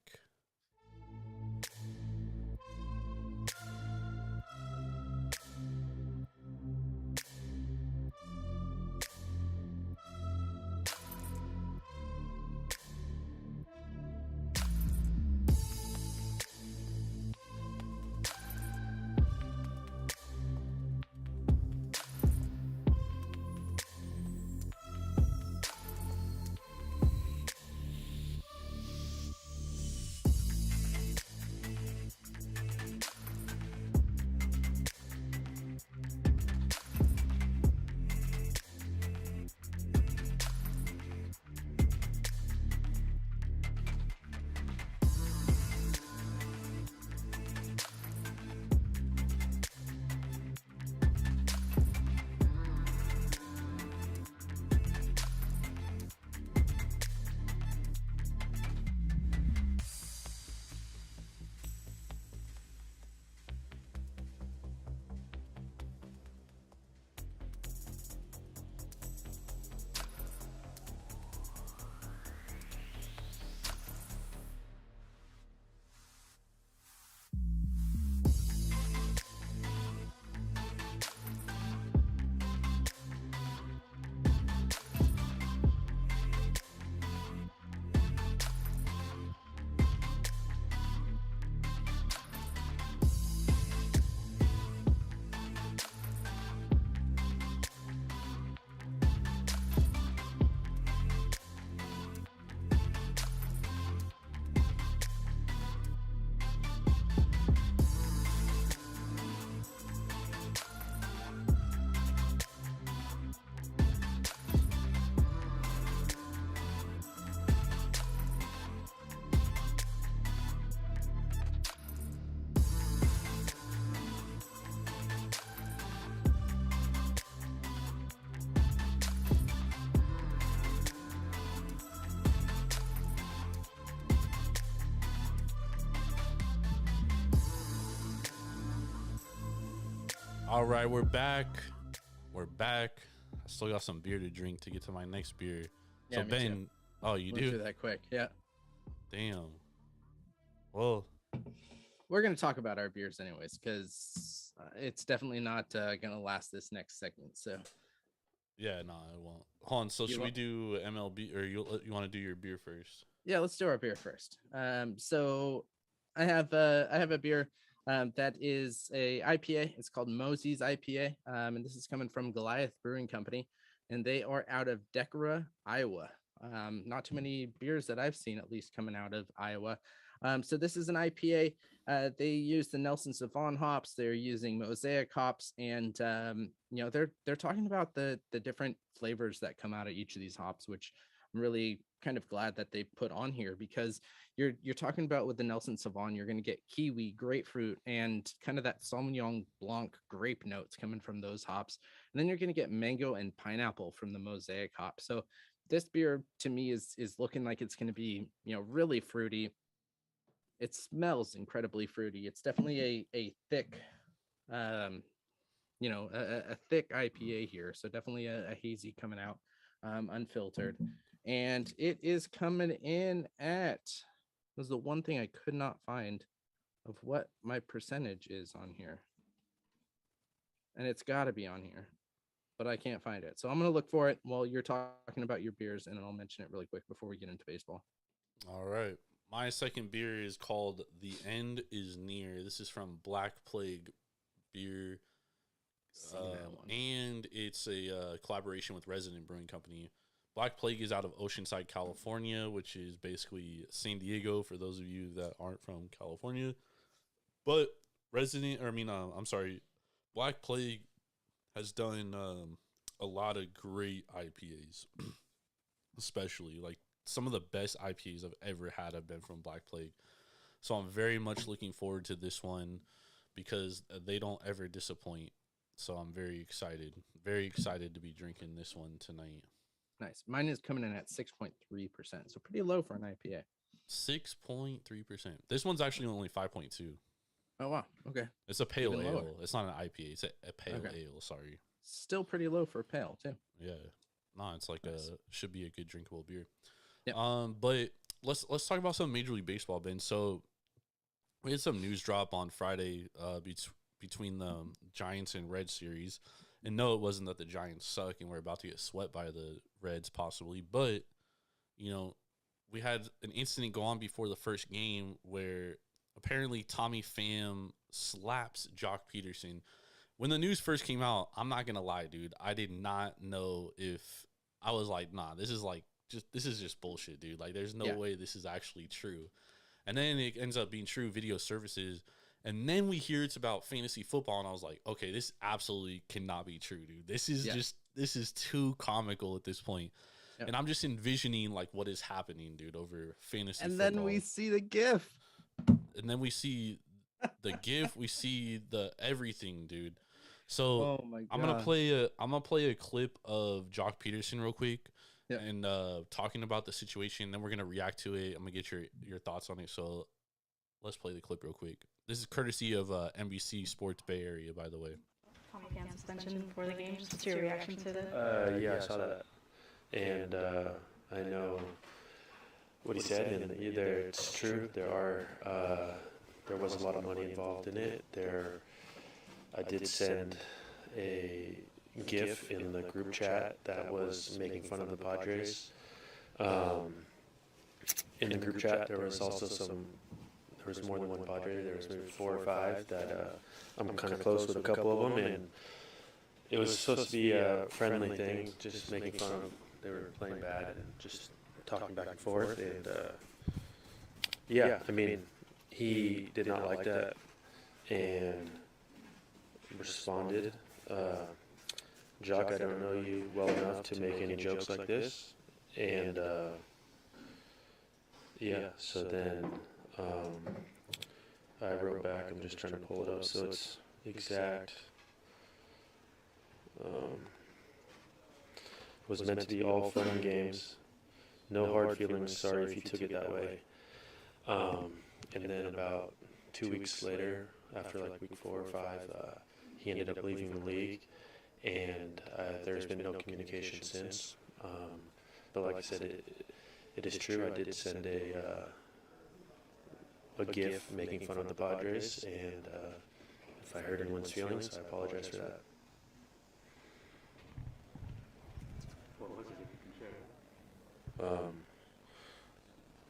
All right, we're back. We're back. I still got some beer to drink to get to my next beer. Yeah, so Ben, too. oh, you Went do through that quick. Yeah. Damn. Well, we're going to talk about our beers anyways, because it's definitely not going to last this next segment. So yeah, no, it won't. Hold on. So should we do MLB, or you want to do your beer first? Yeah, let's do our beer first. So I have a beer that is a IPA. It's called Mosey's IPA, and this is coming from Goliath Brewing Company, and they are out of Decorah, Iowa. Not too many beers that I've seen, at least, coming out of Iowa. So this is an IPA. They use the Nelson Sauvin hops. They're using Mosaic hops, and they're talking about the different flavors that come out of each of these hops, which I'm really kind of glad that they put on here, because you're talking about with the Nelson Sauvin, you're going to get kiwi, grapefruit, and kind of that Sauvignon Blanc grape notes coming from those hops. And then you're going to get mango and pineapple from the Mosaic hop. So this beer to me is looking like it's going to be, really fruity. It smells incredibly fruity. It's definitely a thick, a thick IPA here. So definitely a hazy coming out, unfiltered. And it is coming in at, was the one thing I could not find of what my percentage is on here. And it's got to be on here, but I can't find it. So I'm going to look for it while you're talking about your beers, and then I'll mention it really quick before we get into baseball. All right. My second beer is called The End Is Near. This is from Black Plague Beer. And it's a collaboration with Resident Brewing Company. Black Plague is out of Oceanside, California, which is basically San Diego for those of you that aren't from California. But Black Plague has done a lot of great IPAs, especially like some of the best IPAs I've ever had have been from Black Plague. So I'm very much looking forward to this one because they don't ever disappoint. So I'm very excited to be drinking this one tonight. Nice. Mine is coming in at 6.3%, so pretty low for an IPA. 6.3%. This one's actually only 5.2. Oh, wow. Okay. It's a pale ale. Lower. It's not an IPA. It's a pale ale. Sorry. Still pretty low for a pale, too. Yeah. No, it's like should be a good drinkable beer. Yeah. But let's talk about some Major League Baseball, Ben. So we had some news drop on Friday between the Giants and Reds series. And no, it wasn't that the Giants suck and we're about to get swept by the Reds possibly. But, we had an incident go on before the first game where apparently Tommy Pham slaps Jock Peterson. When the news first came out, I'm not going to lie, dude. I did not know if I was like, nah, this is just bullshit, dude. Like, there's no way this is actually true. And then it ends up being true, video services. And then we hear it's about fantasy football, and I was like, okay, this absolutely cannot be true, dude. This is too comical at this point. Yep. And I'm just envisioning, like, what is happening, dude, over fantasy football. And then we see the GIF. And then we see the GIF. We see the everything, dude. So I'm gonna play a clip of Jock Peterson real quick. Yep. And talking about the situation. Then we're going to react to it. I'm going to get your thoughts on it. So let's play the clip real quick. This is courtesy of NBC Sports Bay Area, by the way. Tommy Pham suspension before the game. Just what's your reaction to that? Yeah, I saw that. And I know what he said, and either it's true. There was a lot of money involved in it. I did send a GIF in the group chat that was making fun of the Padres. In the group chat, there was also there was more than one Padre. There was maybe 4 or 5 that I'm kind of close with a couple of them, and it was supposed to be a friendly thing, just making fun of. They were playing bad and just talking back and forth, and I mean, he did not like that and responded. Jock, I don't know you well enough to make any jokes like this. And, so then I wrote back. I'm just trying to pull it up so it's exact. Was meant to be all fun and games. No hard feelings. Sorry if you took it that way. And then about 2 weeks later, after like week 4 or 5, he ended up leaving the league, and there's been no communication since. But like I said, it is true. I did send a GIF making fun of the Padres, and if I hurt anyone's feelings, I apologize for that. What was it, if you can share?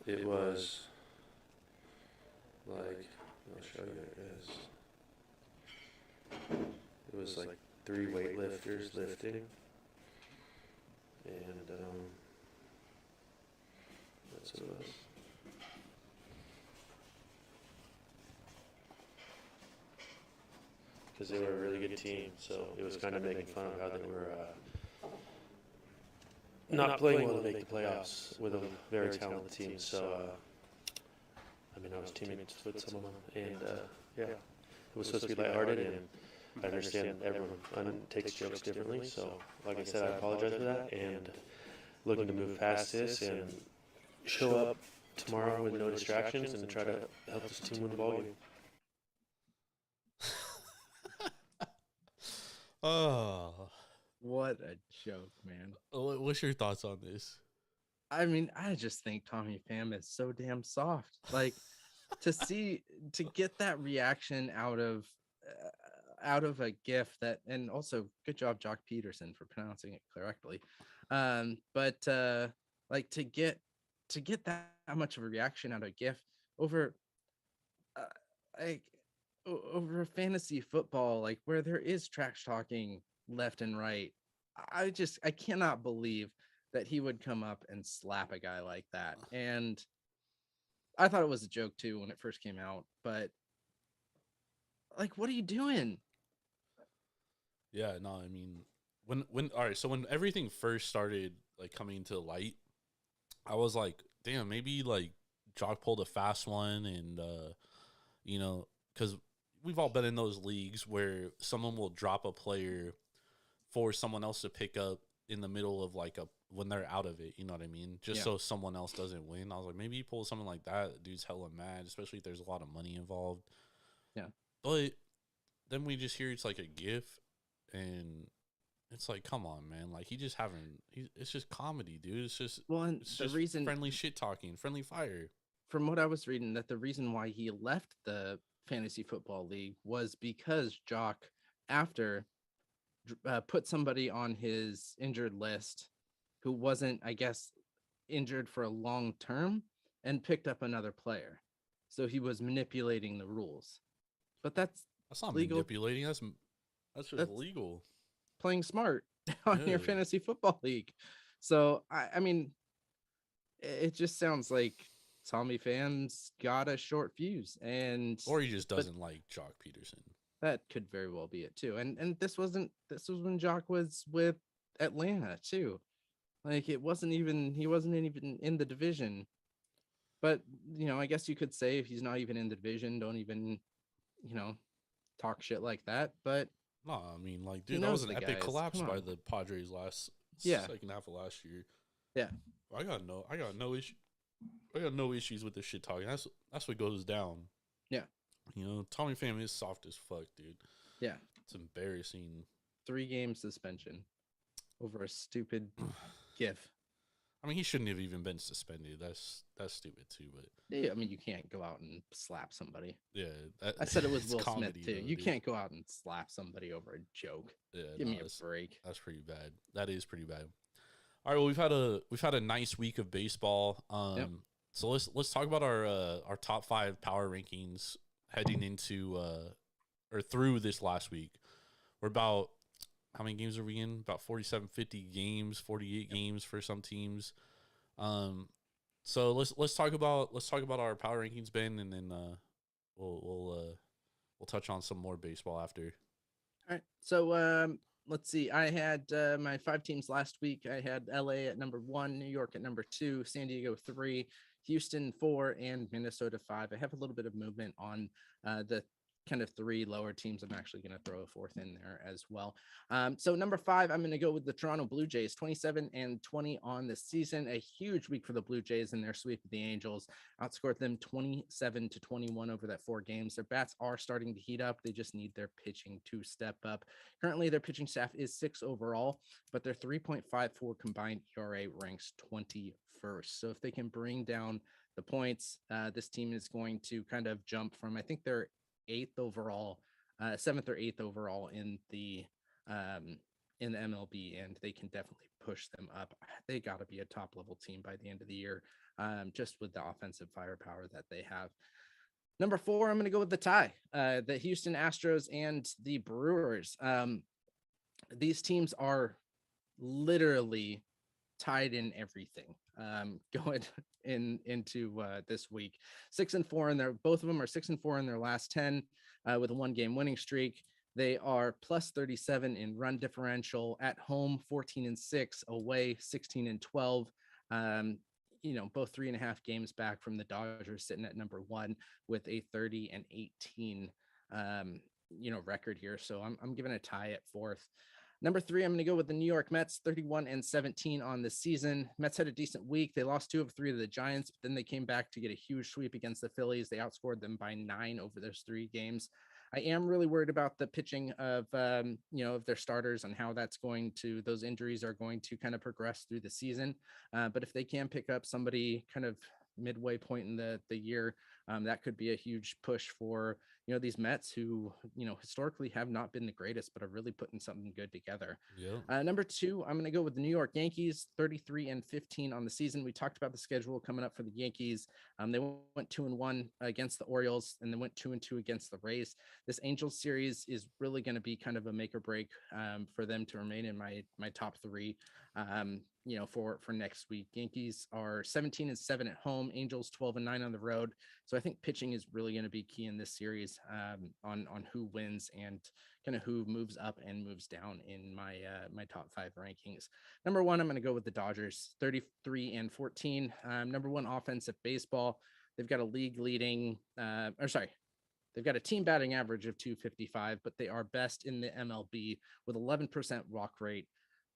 It was like, I'll show you what it is. It was like 3 weightlifters lifting, and that's what it was. Because they were a really good team, so it was kind of making fun of how they were not playing well to make the playoffs with a very talented team. So, I mean, I was teammates with some of them, and yeah, it was supposed to be lighthearted, and I understand everyone takes jokes differently. So, like I said, I apologize for that, and looking to move past this and show up tomorrow with no distractions and try to help this team win the ballgame. Oh, What a joke, man. what's your thoughts on this? I mean, I just think Tommy Pham is so damn soft. Like to get that reaction out of a GIF that, and also good job, Jock Peterson, for pronouncing it correctly. But like to get that much of a reaction out of a GIF over like over fantasy football, like where there is trash talking left and right. I cannot believe that he would come up and slap a guy like that. And I thought it was a joke too when it first came out, but like, what are you doing? Yeah, no, I mean, when all right, so when everything first started like coming to light, I was like, damn, maybe like Jock pulled a fast one, and you know, because we've all been in those leagues where someone will drop a player for someone else to pick up in the middle of like when they're out of it, you know what I mean? Just so someone else doesn't win. I was like, maybe he pulls something like that. Dude's hella mad, especially if there's a lot of money involved. Yeah. But then we just hear it's like a GIF, and it's like, come on, man. Like it's just comedy, dude. It's just, and it's the just reason, friendly shit talking, friendly fire. from what I was reading, that the reason why he left the fantasy football league was because Jock, after put somebody on his injured list who wasn't, I guess, injured for a long term, and picked up another player. So he was manipulating the rules. But that's not legal. Manipulating. That's just legal. Playing smart on your fantasy football league. So I mean, it just sounds like Tommy Pham's got a short fuse, or he just doesn't like Jock Peterson. That could very well be it too. And this was when Jock was with Atlanta too. Like he wasn't even in the division. But I guess you could say if he's not even in the division, don't even, talk shit like that. But no, I mean, like, dude, that was an epic collapse by the Padres second half of last year. Yeah. I got no issue. I got no issues with this shit talking. That's what goes down. Yeah. Tommy Pham is soft as fuck, dude. Yeah. It's embarrassing. 3-game suspension over a stupid GIF. I mean, he shouldn't have even been suspended. That's stupid too. But yeah, I mean, you can't go out and slap somebody. Yeah, I said it was Will Smith too. Though, you can't go out and slap somebody over a joke. Yeah, give me a break. That's pretty bad. That is pretty bad. All right, well, we've had a nice week of baseball. So let's talk about our top 5 power rankings heading into or through this last week. We're about, how many games are we in? About 47, 50 games, 48 games for some teams. So let's talk about our power rankings, Ben, and then we'll touch on some more baseball after. All right. So let's see. I had my 5 teams last week. I had LA at number 1, New York at number 2, San Diego 3, Houston 4, and Minnesota 5. I have a little bit of movement on the kind of 3 lower teams. I'm actually going to throw a 4th in there as well. So number 5, I'm going to go with the Toronto Blue Jays, 27-20 on the season. A huge week for the Blue Jays in their sweep of the Angels. Outscored them 27-21 over that 4 games. Their bats are starting to heat up. They just need their pitching to step up. Currently, their pitching staff is 6 overall, but their 3.54 combined ERA ranks 21st. So if they can bring down the points, this team is going to kind of jump from, I think they're 8th overall, 7th or 8th overall in the MLB, and they can definitely push them up. They got to be a top level team by the end of the year, just with the offensive firepower that they have. Number 4, I'm going to go with the tie, the Houston Astros and the Brewers. These teams are literally tied in everything going into this week. 6-4 and both of them are 6-4 in their last 10 with a 1-game winning streak. They are plus 37 in run differential, at home 14-6, away 16-12. Both 3.5 games back from the Dodgers, sitting at number 1 with a 30-18 record here. So I'm giving a tie at 4th. Number 3, I'm going to go with the New York Mets, 31-17 on the season. Mets had a decent week. They lost 2 of 3 to the Giants, but then they came back to get a huge sweep against the Phillies. They outscored them by 9 over those 3 games. I am really worried about the pitching of their starters and how those injuries are going to kind of progress through the season. But if they can pick up somebody kind of midway point in the year, that could be a huge push for these Mets, who historically have not been the greatest, but are really putting something good together. Number 2, I'm going to go with the New York Yankees, 33-15 on the season. We talked about the schedule coming up for the Yankees. They went 2-1 against the Orioles, and then went 2-2 against the Rays. This Angels series is really going to be kind of a make or break for them to remain in my top 3 for next week. Yankees are 17-7 at home, Angels 12-9 on the road. So I think pitching is really going to be key in this series on who wins and kind of who moves up and moves down in my top 5 rankings. Number 1, I'm going to go with the Dodgers, 33-14. Number 1 offense at baseball. They've got a they've got a team batting average of 255, but they are best in the MLB with 11% walk rate,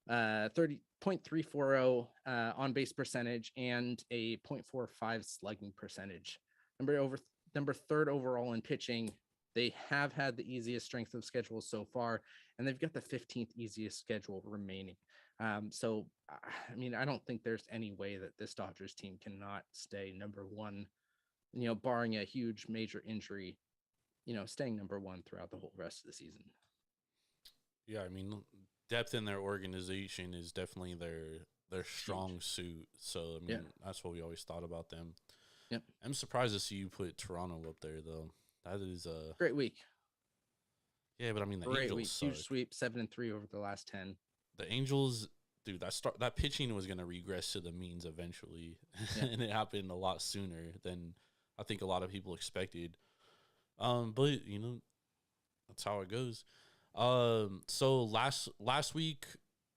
30.340 on base percentage, and a 0.45 slugging percentage. Number 3rd overall in pitching. They have had the easiest strength of schedule so far, and they've got the 15th easiest schedule remaining. So I don't think there's any way that this Dodgers team cannot stay number 1, barring a huge major injury, staying number 1 throughout the whole rest of the season. Yeah, depth in their organization is definitely their strong suit. So that's what we always thought about them. Yep. I'm surprised to see you put Toronto up there, though. That is a great week. Yeah, but the great Angels week. suck. Huge sweep, 7-3 over the last 10. The Angels, dude, that pitching was gonna regress to the means eventually, and it happened a lot sooner than I think a lot of people expected. But that's how it goes. So last week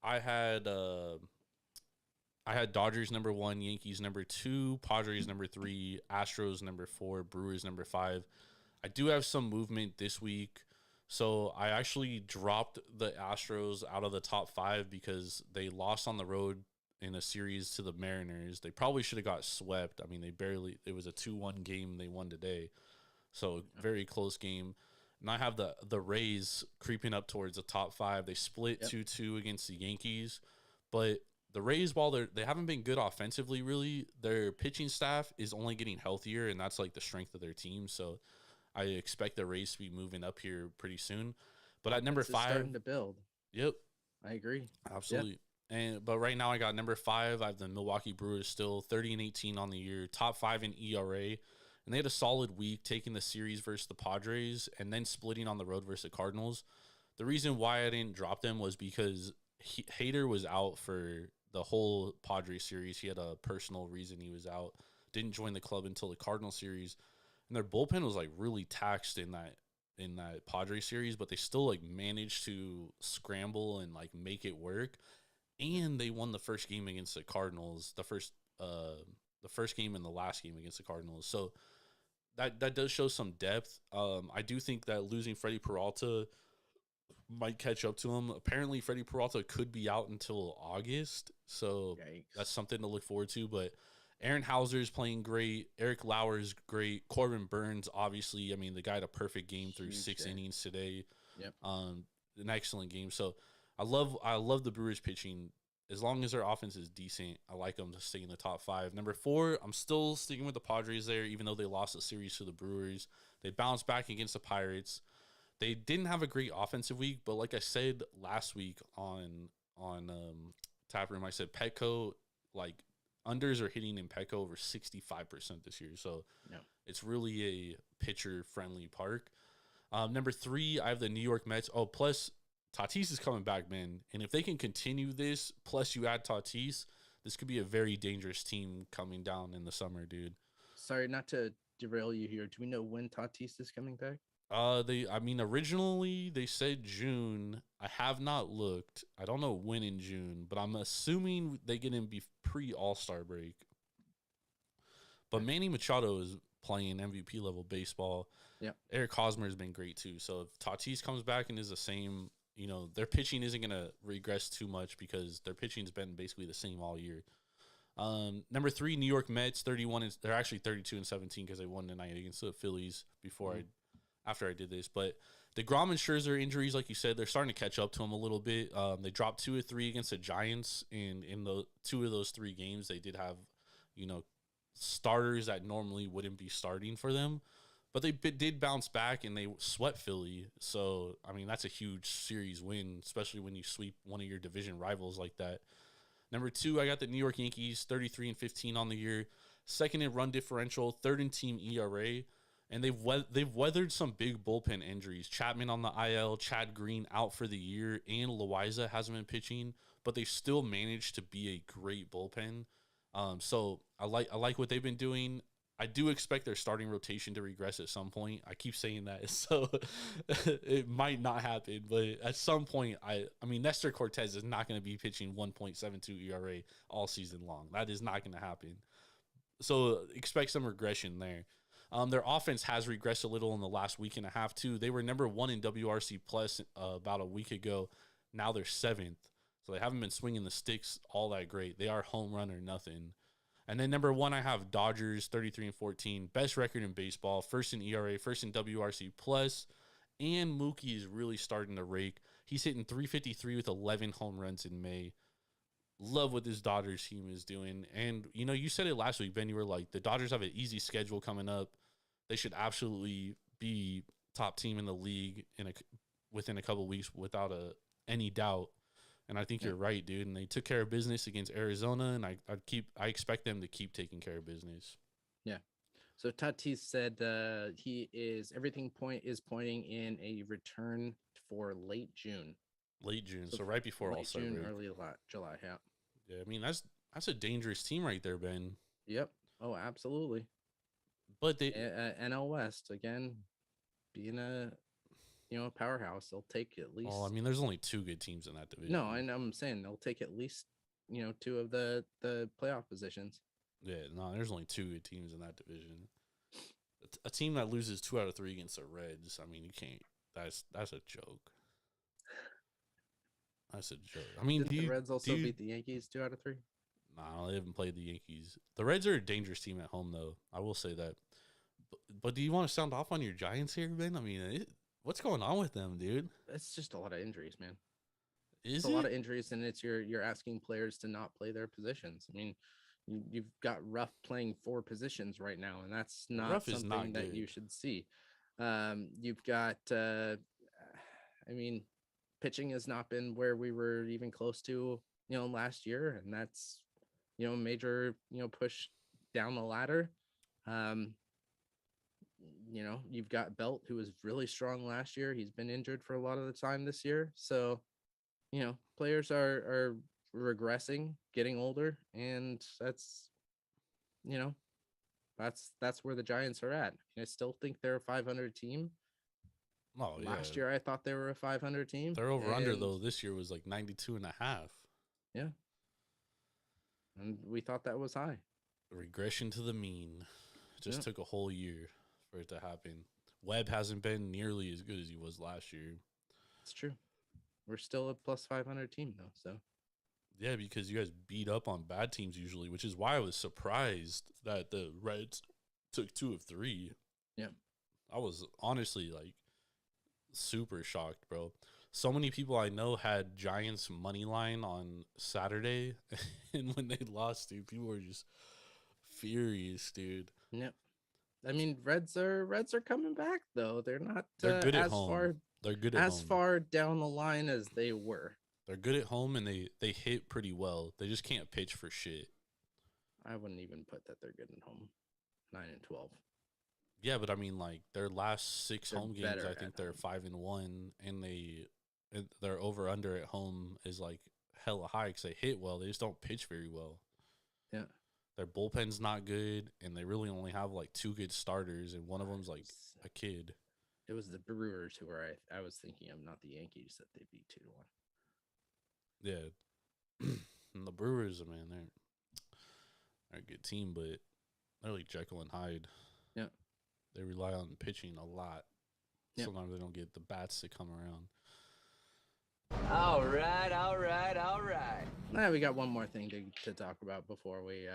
I had Dodgers number 1, Yankees number 2, Padres number 3, Astros number 4, Brewers number 5. I do have some movement this week. So I actually dropped the Astros out of the top 5 because they lost on the road in a series to the Mariners. They probably should have got swept. It was a 2-1 game they won today. So very close game. And I have the Rays creeping up towards the top 5. They split 2-2 against the Yankees. But the Rays, while they haven't been good offensively, really, their pitching staff is only getting healthier, and that's like the strength of their team. So I expect the Rays to be moving up here pretty soon. But at number 5, starting to build. Yep, I agree. Absolutely. Yep. But right now I got number 5. I have the Milwaukee Brewers still 30-18 on the year, top 5 in ERA. And they had a solid week, taking the series versus the Padres and then splitting on the road versus the Cardinals. The reason why I didn't drop them was because Hader was out for the whole Padres series. He had a personal reason he was out. Didn't join the club until the Cardinal series. And their bullpen was like really taxed in that Padres series, but they still like managed to scramble and like make it work. And they won the first game against the Cardinals, the first game and the last game against the Cardinals. So that does show some depth. I do think that losing Freddie Peralta might catch up to him. Apparently, Freddie Peralta could be out until August, so Yikes. that's something to look forward to. But Aaron Hauser is playing great. Eric Lauer is great. Corbin Burns, obviously, I mean, the guy had a perfect game through 6 innings today. Yep. An excellent game. So I love the Brewers pitching. As long as their offense is decent, I like them to stay in the top 5. Number 4, I'm still sticking with the Padres there, even though they lost a series to the Brewers. They bounced back against the Pirates. They didn't have a great offensive week, but like I said last week on Taproom, I said Petco, like, unders are hitting in Petco over 65% this year. So it's really a pitcher-friendly park. Number 3, I have the New York Mets. Oh, plus Tatis is coming back, man. And if they can continue this, plus you add Tatis, this could be a very dangerous team coming down in the summer, dude. Sorry, not to derail you here. Do we know when Tatis is coming back? Originally they said June. I have not looked. I don't know when in June, but I'm assuming they get in pre All-Star break. But Manny Machado is playing MVP level baseball. Yeah. Eric Hosmer has been great too. So if Tatis comes back and is the same, their pitching isn't going to regress too much because their pitching's been basically the same all year. Number 3, New York Mets, 31. They're actually 32-17 because they won tonight against the Phillies after I did this. But DeGrom and Scherzer injuries, like you said, they're starting to catch up to them a little bit. They dropped 2 of 3 against the Giants, and in the 2 of those 3 games, they did have, starters that normally wouldn't be starting for them. But they did bounce back, and they swept Philly. So, I mean, that's a huge series win, especially when you sweep one of your division rivals like that. Number 2, I got the New York Yankees, 33-15 on the year. 2nd in run differential, 3rd in team ERA. And they've weathered some big bullpen injuries. Chapman on the IL, Chad Green out for the year, and Loaiza hasn't been pitching, but they still managed to be a great bullpen. So I like what they've been doing. I do expect their starting rotation to regress at some point. I keep saying that, so it might not happen, but at some point, I mean, Nestor Cortez is not going to be pitching 1.72 ERA all season long. That is not going to happen. So expect some regression there. Their offense has regressed a little in the last week and a half, too. They were number 1 in WRC plus about a week ago. Now they're 7th. So they haven't been swinging the sticks all that great. They are home run or nothing. And then number 1, I have Dodgers, 33-14. Best record in baseball. 1st in ERA, 1st in WRC plus. And Mookie is really starting to rake. He's hitting .353 with 11 home runs in May. Love what this Dodgers team is doing. And, you said it last week, Ben. You were like, the Dodgers have an easy schedule coming up. They should absolutely be top team in the league within a couple of weeks without any doubt. And I think you're right, dude. And they took care of business against Arizona, and I expect them to keep taking care of business. Yeah. So Tatis said everything is pointing in a return for late June. Late June, so right before All-Star break. Early July, yeah. Yeah, I mean, that's a dangerous team right there, Ben. Yep. Oh, absolutely. But they NL West again, being a powerhouse, they'll take at least. Oh, I mean, there's only 2 good teams in that division. No, I'm saying they'll take at least 2 of the playoff positions. Yeah, no, there's only 2 good teams in that division. A team that loses 2 out of 3 against the Reds, I mean, you can't. That's a joke. That's a joke. I mean, the Reds also beat the Yankees 2 out of 3? No, they haven't played the Yankees. The Reds are a dangerous team at home, though. I will say that. But do you want to sound off on your Giants here, Ben? I mean, what's going on with them, dude? It's just a lot of injuries, man. It's a lot of injuries, and it's you're asking players to not play their positions. I mean, you've got Ruff playing 4 positions right now, and that's not something that you should see. You've got, pitching has not been where we were even close to, last year, and that's, major, push down the ladder. You've got Belt, who was really strong last year. He's been injured for a lot of the time this year. So, players are regressing, getting older, and that's where the Giants are at. I still think they're a 500 team. Oh, yeah. Last year, I thought they were a 500 team. Their over-under, though, this year was like 92.5. Yeah. And we thought that was high. Regression to the mean. Just took a whole year. for it to happen. Webb hasn't been nearly as good as he was last year. It's true. We're still a plus 500 team though, so. Yeah, because you guys beat up on bad teams usually, which is why I was surprised that the Reds took 2 of 3. Yeah. I was honestly like super shocked, bro. So many people I know had Giants money line on Saturday, and when they lost, dude, people were just furious, dude. Yep. I mean, Reds are coming back though. They're not. They're good at as home. far They're good at as home. far down the line as they were. They're good at home, and they hit pretty well. They just can't pitch for shit. I wouldn't even put that they're good at home. 9-12. Yeah, but I mean, like their last 6 They're home games, better I at think they're home. 5-1, and their over under at home is like hella high because they hit well. They just don't pitch very well. Yeah. Their bullpen's not good, and they really only have like 2 good starters, and one of them's like a kid. It was the Brewers who were I was thinking of, not the Yankees that they beat 2-1. Yeah, and the Brewers, man, they're a good team, but they're like Jekyll and Hyde. Yeah, they rely on pitching a lot. Yep. Sometimes they don't get the bats to come around. All right. Now we got one more thing to talk about before we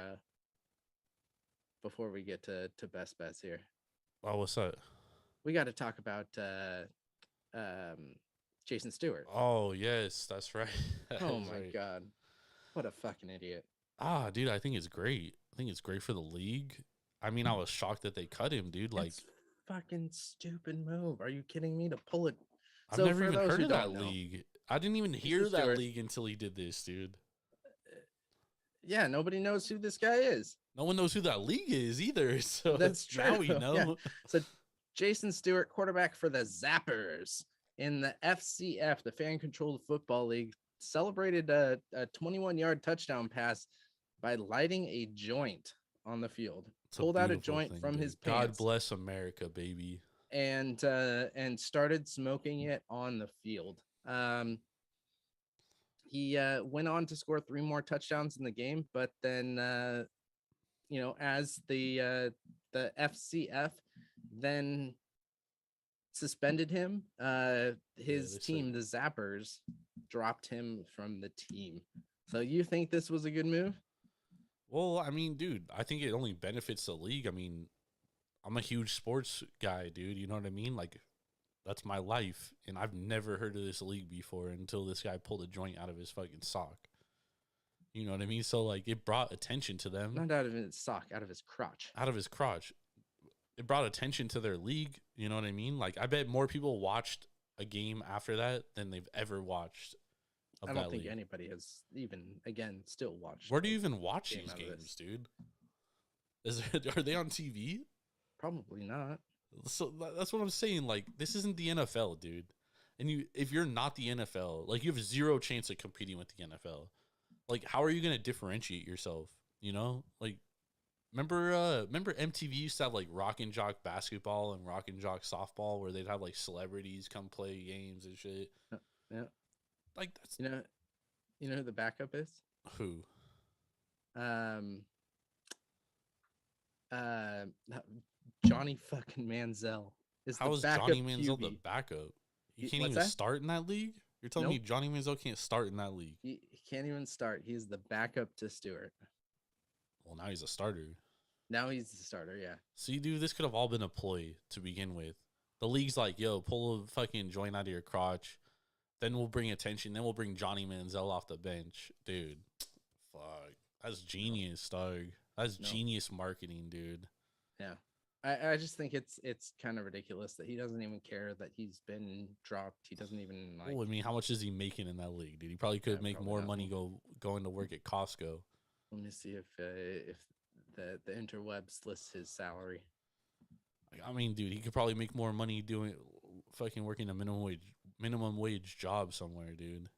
get to best bets here. Oh, what's that? We got to talk about Jason Stewart. Oh, yes, that's right. Oh my God. What a fucking idiot. Dude, I think it's great. I think it's great for the league. I mean, I was shocked that they cut him, dude. Like, it's fucking stupid move. Are you kidding me? To pull it. I've never even heard of that league. I didn't even hear that league until he did this, dude. Yeah, nobody knows who this guy is. No one knows who that league is either. So that's true. Now we know. Yeah. So Jason Stewart, quarterback for the Zappers in the FCF, the fan-controlled football league, celebrated a 21-yard touchdown pass by lighting a joint on the field. Pulled out a joint from his pants. God bless America, baby. And started smoking it on the field. He went on to score 3 more touchdowns in the game, but then as the FCF then suspended him, his team, the Zappers, dropped him from the team. So you think this was a good move? Well, I mean, dude, I think it only benefits the league. I mean, I'm a huge sports guy, dude. You know what I mean? Like, that's my life. And I've never heard of this league before until this guy pulled a joint out of his fucking sock. You know what I mean? So, like, it brought attention to them. Not out of his sock, out of his crotch. Out of his crotch. It brought attention to their league. You know what I mean? Like, I bet more people watched a game after that than they've ever watched. I don't think anybody has even, again, still watched. Where do you even watch these games, dude? Are they on TV? Probably not. So that's what I'm saying. Like, this isn't the NFL, dude. And if you're not the NFL, like, you have 0 chance of competing with the NFL. Like, how are you going to differentiate yourself? You know, like, remember MTV used to have like Rock and Jock basketball and Rock and Jock softball, where they'd have like celebrities come play games and shit. Yeah. Like, that's you know who the backup is? Who? Johnny fucking Manziel is How the is backup Johnny Manziel QB. the backup? He can't What's even that? start in that league? You're telling me Nope. Johnny Manziel can't start in that league? He can't even start. He's the backup to Stewart. Well, now he's a starter. Now he's the starter, yeah. See, dude, this could have all been a ploy to begin with. The league's like, yo, pull a fucking joint out of your crotch. Then we'll bring attention. Then we'll bring Johnny Manziel off the bench. Dude, fuck. That's genius, dog. That's genius marketing, dude. Yeah. I just think it's kind of ridiculous that he doesn't even care that he's been dropped. He doesn't even like. Well, I mean, how much is he making in that league, dude? He probably could make more money going to work at Costco. Let me see if the interwebs lists his salary. I mean, dude, he could probably make more money doing fucking working a minimum wage job somewhere, dude.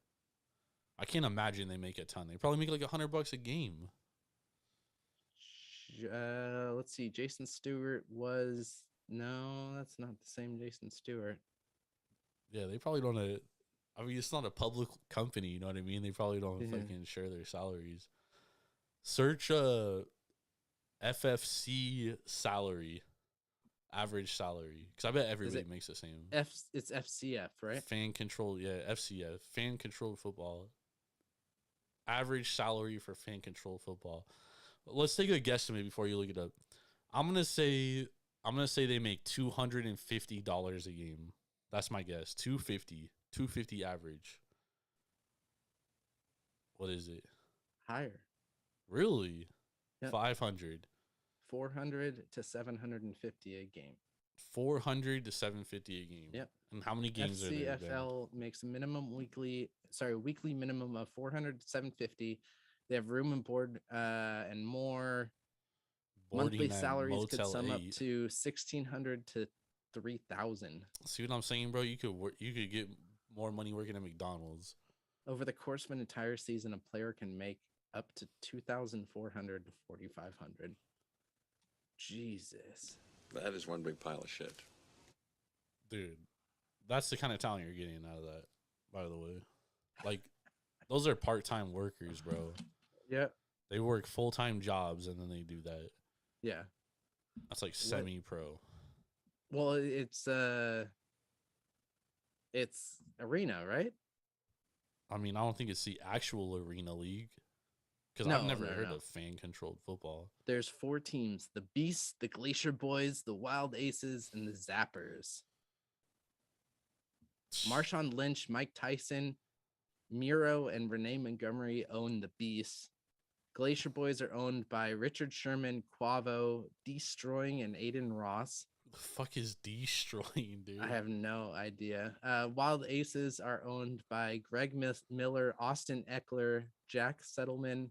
I can't imagine they make a ton. They probably make like $100 a game. Let's see. Jason Stewart was that's not the same Jason Stewart. Yeah, they probably don't. I mean, it's not a public company. You know what I mean? They probably don't fucking share their salaries. Search FFC salary Average salary, because I bet everybody makes the same. It's FCF, right? Fan control, yeah, FCF, fan controlled football. Average salary for fan controlled football. Let's take a guesstimate before you look it up. I'm gonna say they make $250 a game. That's my guess. 250 average. What is it? Higher. Really? Yep. 500. 400 to 750 a game. 400 to 750 a game. Yep. And how many games are there? FCFL makes a weekly minimum of 400 to 750. They have room and board and more. Boarding monthly salaries could sum 8. up to 1,600 to 3,000. See what I'm saying, bro? You could get more money working at McDonald's. Over the course of an entire season, a player can make up to 2,400 to 4,500. Jesus. That is one big pile of shit. Dude, that's the kind of talent you're getting out of that, by the way. Like, those are part-time workers, bro. Yeah. They work full-time jobs, and then they do that. Yeah. That's like semi-pro. Well, it's arena, right? I mean, I don't think it's the actual arena league. Because I've never heard of fan-controlled football. There's 4 teams: the Beasts, the Glacier Boys, the Wild Aces, and the Zappers. Marshawn Lynch, Mike Tyson, Miro, and Renee Montgomery own the Beasts. Glacier Boys are owned by Richard Sherman, Quavo, Destroying, and Aiden Ross. The fuck is Destroying, dude? I have no idea. Wild Aces are owned by Greg Miller, Austin Eckler, Jack Settleman,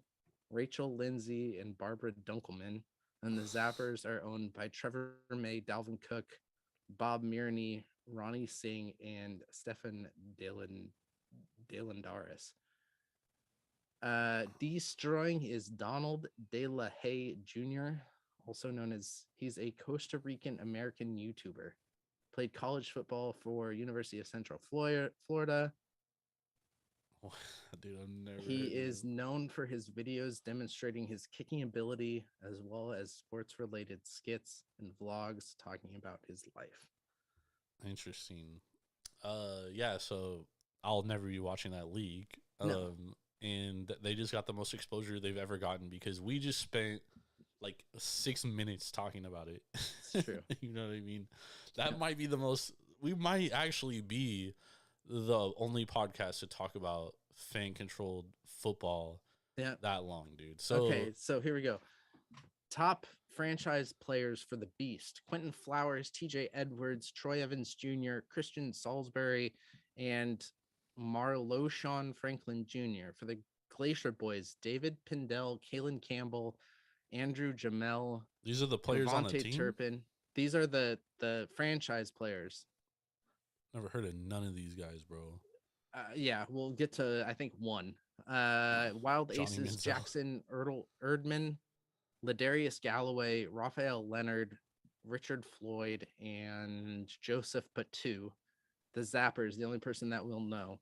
Rachel Lindsay, and Barbara Dunkelman. And the Zappers are owned by Trevor May, Dalvin Cook, Bob Mirny, Ronnie Singh, and Stefan Dalendaris. Destroying is Donald De La Haye Jr., also known as, he's a Costa Rican American YouTuber. Played college football for University of Central Florida. Dude, I've never. He is known for his videos demonstrating his kicking ability, as well as sports-related skits and vlogs talking about his life. Interesting. Yeah. So I'll never be watching that league. No. And they just got the most exposure they've ever gotten because we just spent like 6 minutes talking about it. It's true. You know what I mean? That might be the most. We might actually be the only podcast to talk about fan-controlled football that long, dude. So okay, so here we go. Top franchise players for the Beast: Quentin Flowers, TJ Edwards, Troy Evans Jr., Christian Salisbury, and Marloshawn Franklin Jr. For the Glacier Boys: David Pindell, Kalen Campbell, Andrew Jamel. These are the players on the team? Turpin. These are the franchise players. Never heard of none of these guys, bro. Yeah, we'll get to, I think, one. Wild Johnny Aces: Manziel. Jackson Erdman, Ladarius Galloway, Raphael Leonard, Richard Floyd, and Joseph Patu. The Zappers, the only person that we'll know.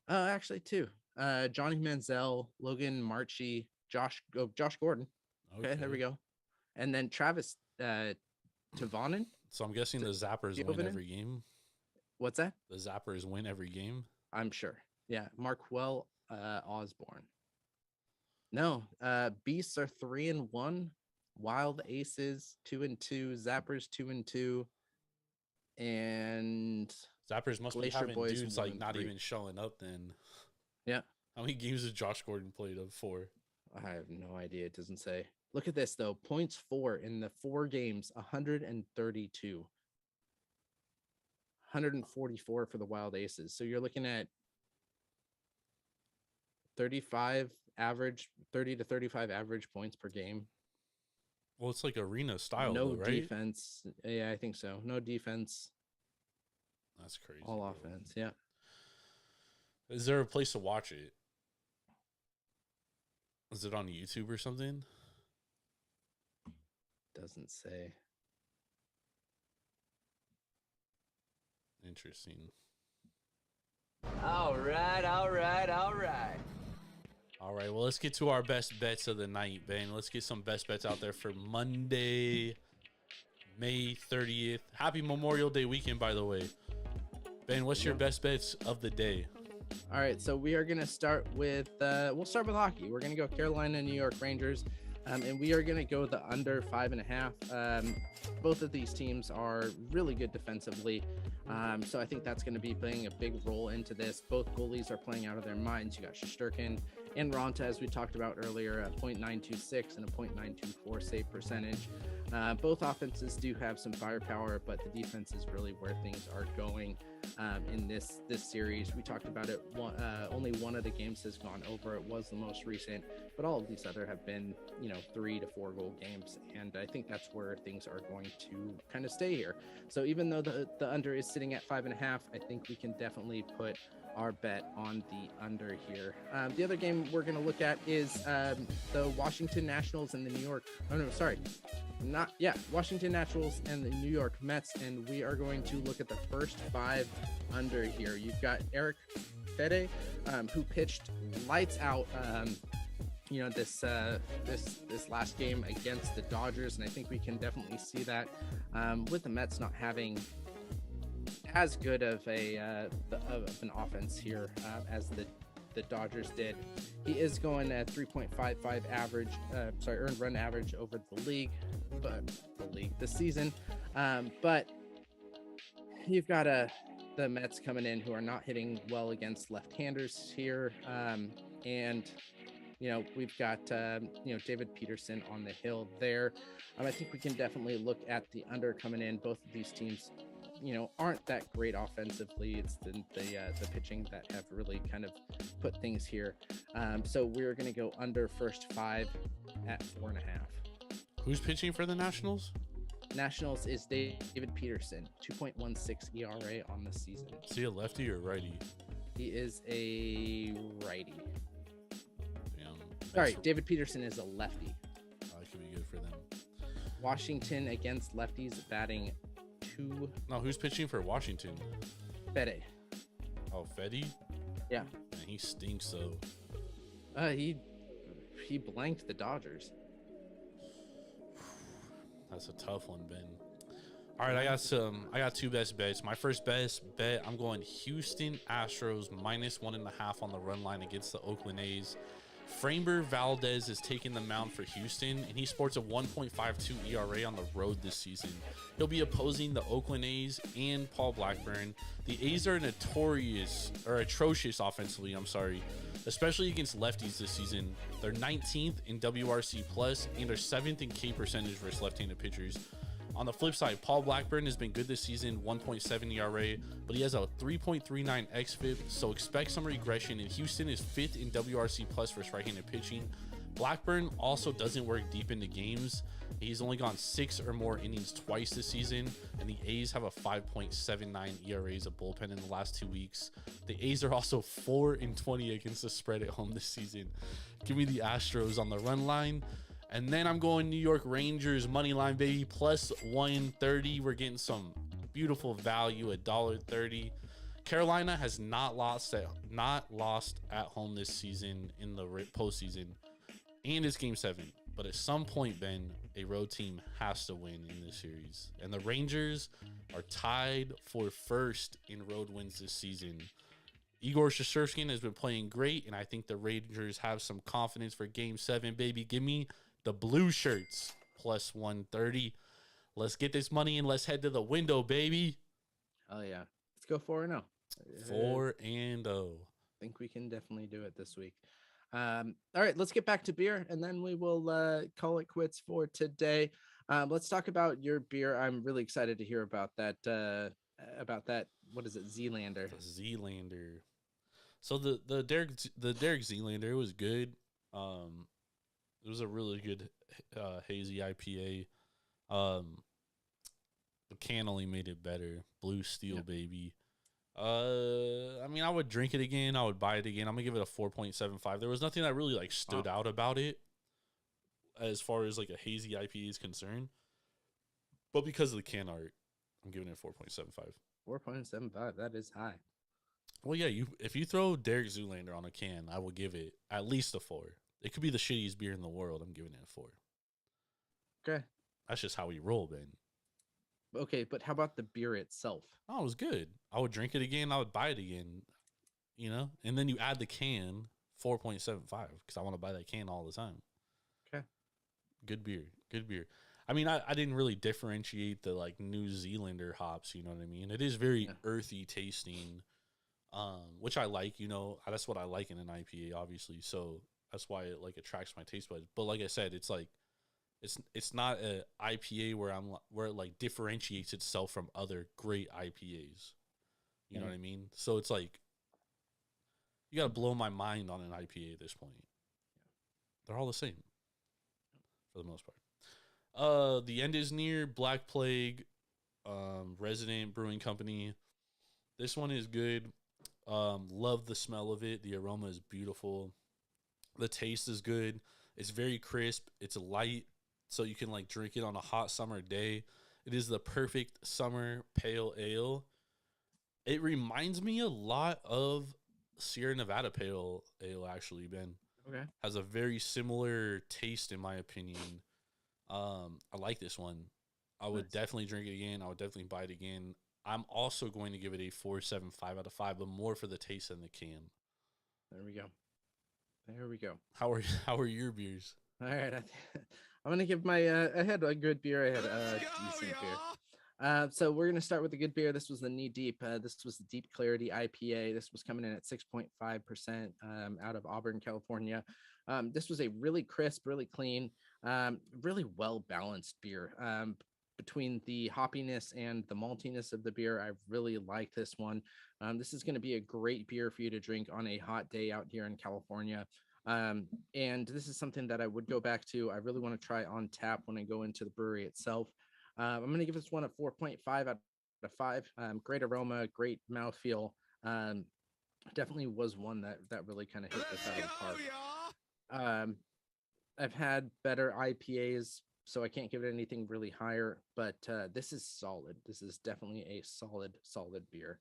Actually, 2. Johnny Manziel, Logan Marchi, Josh Gordon. Okay, there we go. And then Travis Tavonen. So I'm guessing the Zappers win every game. What's that? The Zappers win every game. I'm sure. Yeah, Marquell Osborne. No, Beasts are 3-1. Wild Aces 2-2. Zappers 2-2. And Zappers must Glacier be having Boys dudes like 1-3. not even showing up then. Yeah. How many games has Josh Gordon played of 4? I have no idea. It doesn't say. Look at this, though. Points 4 in the 4 games, 132. 144 for the Wild Aces. So you're looking at 30 to 35 average points per game. Well, it's like arena style, No though, right? defense. Yeah, I think so. No defense. That's crazy. All bro. offense. Yeah. Is there a place to watch it? Is it on YouTube or something? Doesn't say. Interesting. All right. All right, well, let's get to our best bets of the night, Ben. Let's get some best bets out there for Monday May 30th. Happy Memorial Day weekend, by the way. Ben, what's your best bets of the day? All right, so we are going to start with we'll start with hockey. We're going to go Carolina, New York Rangers, and we are going to go the under 5.5. Both of these teams are really good defensively, so I think that's going to be playing a big role into this. Both goalies are playing out of their minds. You got Shesterkin and Ronta, as we talked about earlier, a .926 and a .924 save percentage. Both offenses do have some firepower, but the defense is really where things are going in this series. We talked about it. Only one of the games has gone over. It was the most recent, but all of these other have been, 3 to 4 goal games, and I think that's where things are going to kind of stay here. So even though the under is sitting at 5.5, I think we can definitely put our bet on the under here. The other game we're going to look at is the Washington Nationals and the Washington Nationals and the New York Mets, and we are going to look at the first 5 under here. You've got Eric Fede, who pitched lights out this last game against the Dodgers, and I think we can definitely see that with the Mets not having as good of an offense here as the Dodgers did. He is going at 3.55 average, earned run average over the season. But you've got the Mets coming in who are not hitting well against left-handers here. And we've got, David Peterson on the hill there. I think we can definitely look at the under coming in. Both of these teams, aren't that great offensively. It's the pitching that have really kind of put things here. So we're going to go under first 5 at 4.5. Who's pitching for the Nationals? Nationals is David Peterson, 2.16 ERA on the season. Is he a lefty or righty? He is a righty. Damn. Sorry, David Peterson is a lefty. Oh, it could be good for them. Washington against lefties batting 2. No, who's pitching for Washington? Fede. Oh, Fede? Yeah. Man, he stinks though. He blanked the Dodgers. That's a tough one, Ben. All right, I got 2 best bets. My first best bet, I'm going Houston Astros -1.5 on the run line against the Oakland A's. Framber Valdez is taking the mound for Houston, and he sports a 1.52 ERA on the road this season. He'll be opposing the Oakland A's and Paul Blackburn. The A's are atrocious offensively, especially against lefties this season. They're 19th in WRC plus and are 7th in K percentage versus left-handed pitchers. On the flip side, Paul Blackburn has been good this season, 1.7 ERA, but he has a 3.39 xFIP, so expect some regression, and Houston is 5th in WRC plus versus right-handed pitching. Blackburn also doesn't work deep into games. He's only gone 6 or more innings twice this season, and the A's have a 5.79 ERA as a bullpen in the last 2 weeks. The A's are also 4-20 against the spread at home this season. Give me the Astros on the run line. And then I'm going New York Rangers money line, baby, plus 130. We're getting some beautiful value at $1.30. Carolina has not lost at home this season in the postseason, and it's Game 7. But at some point, Ben, a road team has to win in this series, and the Rangers are tied for first in road wins this season. Igor Shesterkin has been playing great, and I think the Rangers have some confidence for Game 7, baby. Give me the blue shirts plus 130. Let's get this money and let's head to the window, baby. Oh yeah, let's go 4-0. 4-0. I think we can definitely do it this week. All right, let's get back to beer, and then we will call it quits for today. Let's talk about your beer. I'm really excited to hear about that. What is it, Zealander? The Zealander. So the Derek Zealander, it was good. It was a really good hazy IPA. The can only made it better. Blue Steel, baby. I would drink it again. I would buy it again. I'm gonna give it a 4.75. There was nothing that really stood out about it as far as a hazy IPA is concerned. But because of the can art, I'm giving it 4.75. 4.75. That is high. Well, yeah. If you throw Derek Zoolander on a can, I will give it at least a 4. It could be the shittiest beer in the world. I'm giving it a 4. Okay. That's just how we roll, Ben. Okay, but how about the beer itself? Oh, it was good. I would drink it again. I would buy it again, you know? And then you add the can, 4.75, because I want to buy that can all the time. Okay. Good beer. Good beer. I mean, I didn't really differentiate the like New Zealander hops, you know what I mean? It is very earthy tasting, which I like, you know, that's what I like in an IPA, obviously. So that's why it like attracts my taste buds. But like I said, it's like it's not a IPA where it like differentiates itself from other great IPAs. You know what I mean? So it's like you gotta blow my mind on an IPA at this point. They're all the same for the most part. The end is near. Black Plague, Resident Brewing Company. This one is good. Love the smell of it. The aroma is beautiful. The taste is good. It's very crisp. It's light, so you can like drink it on a hot summer day. It is the perfect summer pale ale. It reminds me a lot of Sierra Nevada pale ale, actually, Ben. Okay. Has a very similar taste, in my opinion. I like this one. I would definitely drink it again. I would definitely buy it again. I'm also going to give it a 4.75 out of 5, but more for the taste than the can. There we go. There we go. How are your beers? All right, I'm gonna give my. I had a good beer. I had a decent beer. So we're gonna start with the good beer. This was the Knee Deep. This was the Deep Clarity IPA. This was coming in at 6.5% out of Auburn, California. This was a really crisp, really clean, really well balanced beer. Between the hoppiness and the maltiness of the beer, I really like this one. This is going to be a great beer for you to drink on a hot day out here in California. And this is something that I would go back to. I really want to try on tap when I go into the brewery itself. I'm going to give this one a 4.5 out of 5. Great aroma, great mouthfeel. Definitely was one that really kind of hit this out of the park. I've had better IPAs, so I can't give it anything really higher, but this is solid. This is definitely a solid beer.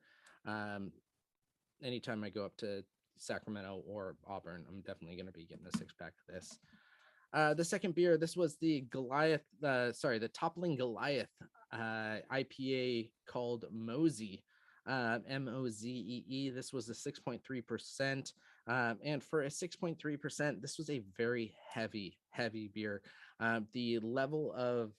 Anytime I go up to Sacramento or Auburn, I'm definitely going to be getting a 6-pack of this. The second beer, this was the the Toppling Goliath IPA called Mosey, Mozee. This was a 6.3%. And for a 6.3%, this was a very heavy beer. The level of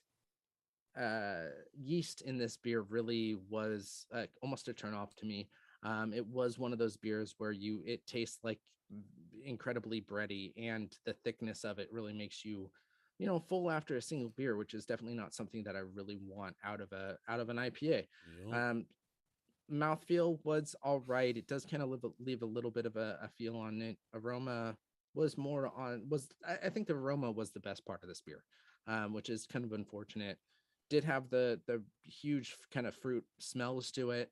yeast in this beer really was almost a turn off to me. It was one of those beers where it tastes like incredibly bready, and the thickness of it really makes you, full after a single beer, which is definitely not something that I really want out of an IPA. Yep. Mouthfeel was all right. It does kind of leave a little bit of a feel on it. Aroma I think the aroma was the best part of this beer, which is kind of unfortunate. Did have the huge kind of fruit smells to it,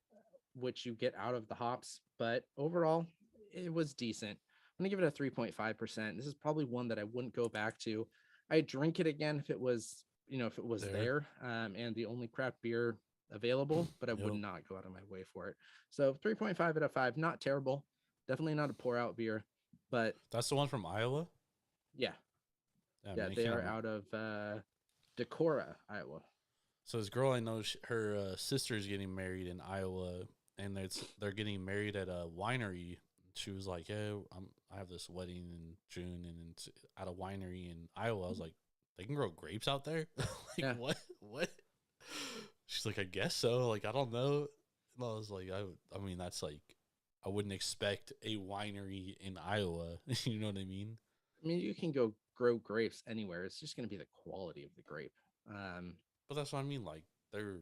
which you get out of the hops, but overall it was decent. I'm gonna give it a 3.5%. This is probably one that I wouldn't go back to. I'd drink it again if it was there, and the only craft beer available, but I would not go out of my way for it. So 3.5 out of 5, not terrible. Definitely not a pour out beer, but that's the one from Iowa. Yeah, they are out of Decorah, Iowa. So this girl I know, her sister is getting married in Iowa, and they're getting married at a winery. She was like, "Yeah, I have this wedding in June, and it's at a winery in Iowa." I was like, "They can grow grapes out there?" What? She's like, "I guess so. Like, I don't know." And I was like, I mean, that's like, I wouldn't expect a winery in Iowa. You know what I mean? I mean, you can go grow grapes anywhere. It's just going to be the quality of the grape. But that's what I mean. Like, the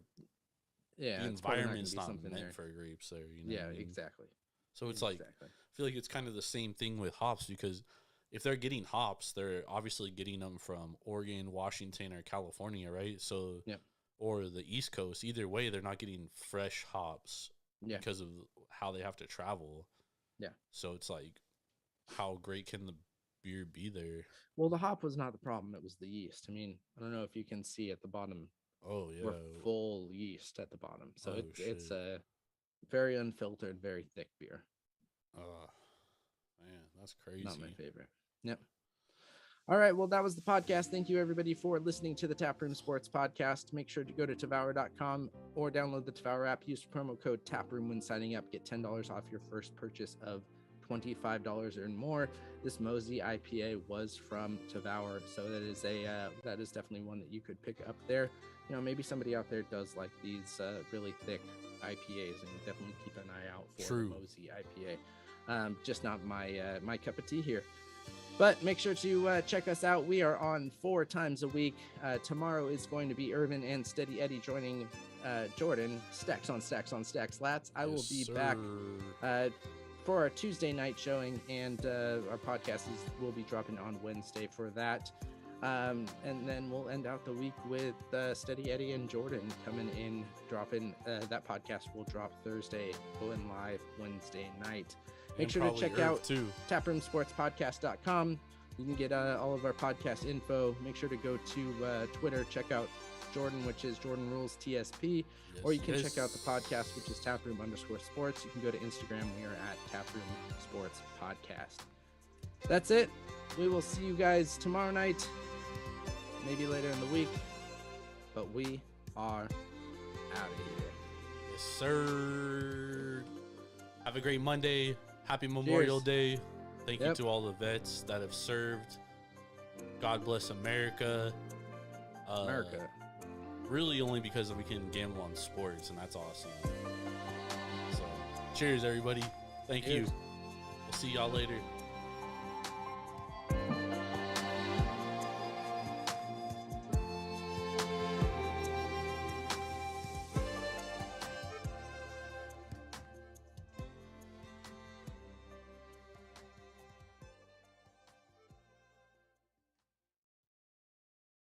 environment's not meant for grapes there. You know? Yeah, exactly. So it's like, I feel like it's kind of the same thing with hops, because if they're getting hops, they're obviously getting them from Oregon, Washington, or California, right? So, or the East Coast. Either way, they're not getting fresh hops because of how they have to travel. Yeah. So it's like, how great can the beer be there? Well, the hop was not the problem. It was the yeast. I mean, I don't know if you can see at the bottom. Oh, yeah. We're full yeast at the bottom. So it's a very unfiltered, very thick beer. Man, that's crazy. Not my favorite. Yep. All right, well, that was the podcast. Thank you, everybody, for listening to the Taproom Sports Podcast. Make sure to go to Tavour.com or download the Tavour app. Use promo code Taproom when signing up. Get $10 off your first purchase of $25 or more. This Mosey IPA was from Tavour, so that is definitely one that you could pick up there. You know, maybe somebody out there does like these really thick IPAs, and definitely keep an eye out for the Mosey IPA. Just not my cup of tea here. But make sure to check us out. We are on 4 times a week. Tomorrow is going to be Irvin and Steady Eddie joining Jordan. Stacks on stacks on stacks lats. I will be back for our Tuesday night showing, and our podcast will be dropping on Wednesday for that. And then we'll end out the week with Steady Eddie and Jordan coming in, dropping. That podcast will drop Thursday, going live Wednesday night. Make sure to check out taproomsportspodcast.com. You can get all of our podcast info. Make sure to go to Twitter, check out Jordan, which is Jordan Rules TSP, or you can check out the podcast, which is Taproom_sports. You can go to Instagram. We are at Taproom Sports Podcast. That's it. We will see you guys tomorrow night, maybe later in the week, but we are out of here. Yes, sir. Have a great Monday. Happy Memorial Day. Thank you to all the vets that have served. God bless America. America. Really only because we can gamble on sports, and that's awesome. So, cheers, everybody. Thank you. We'll see y'all later.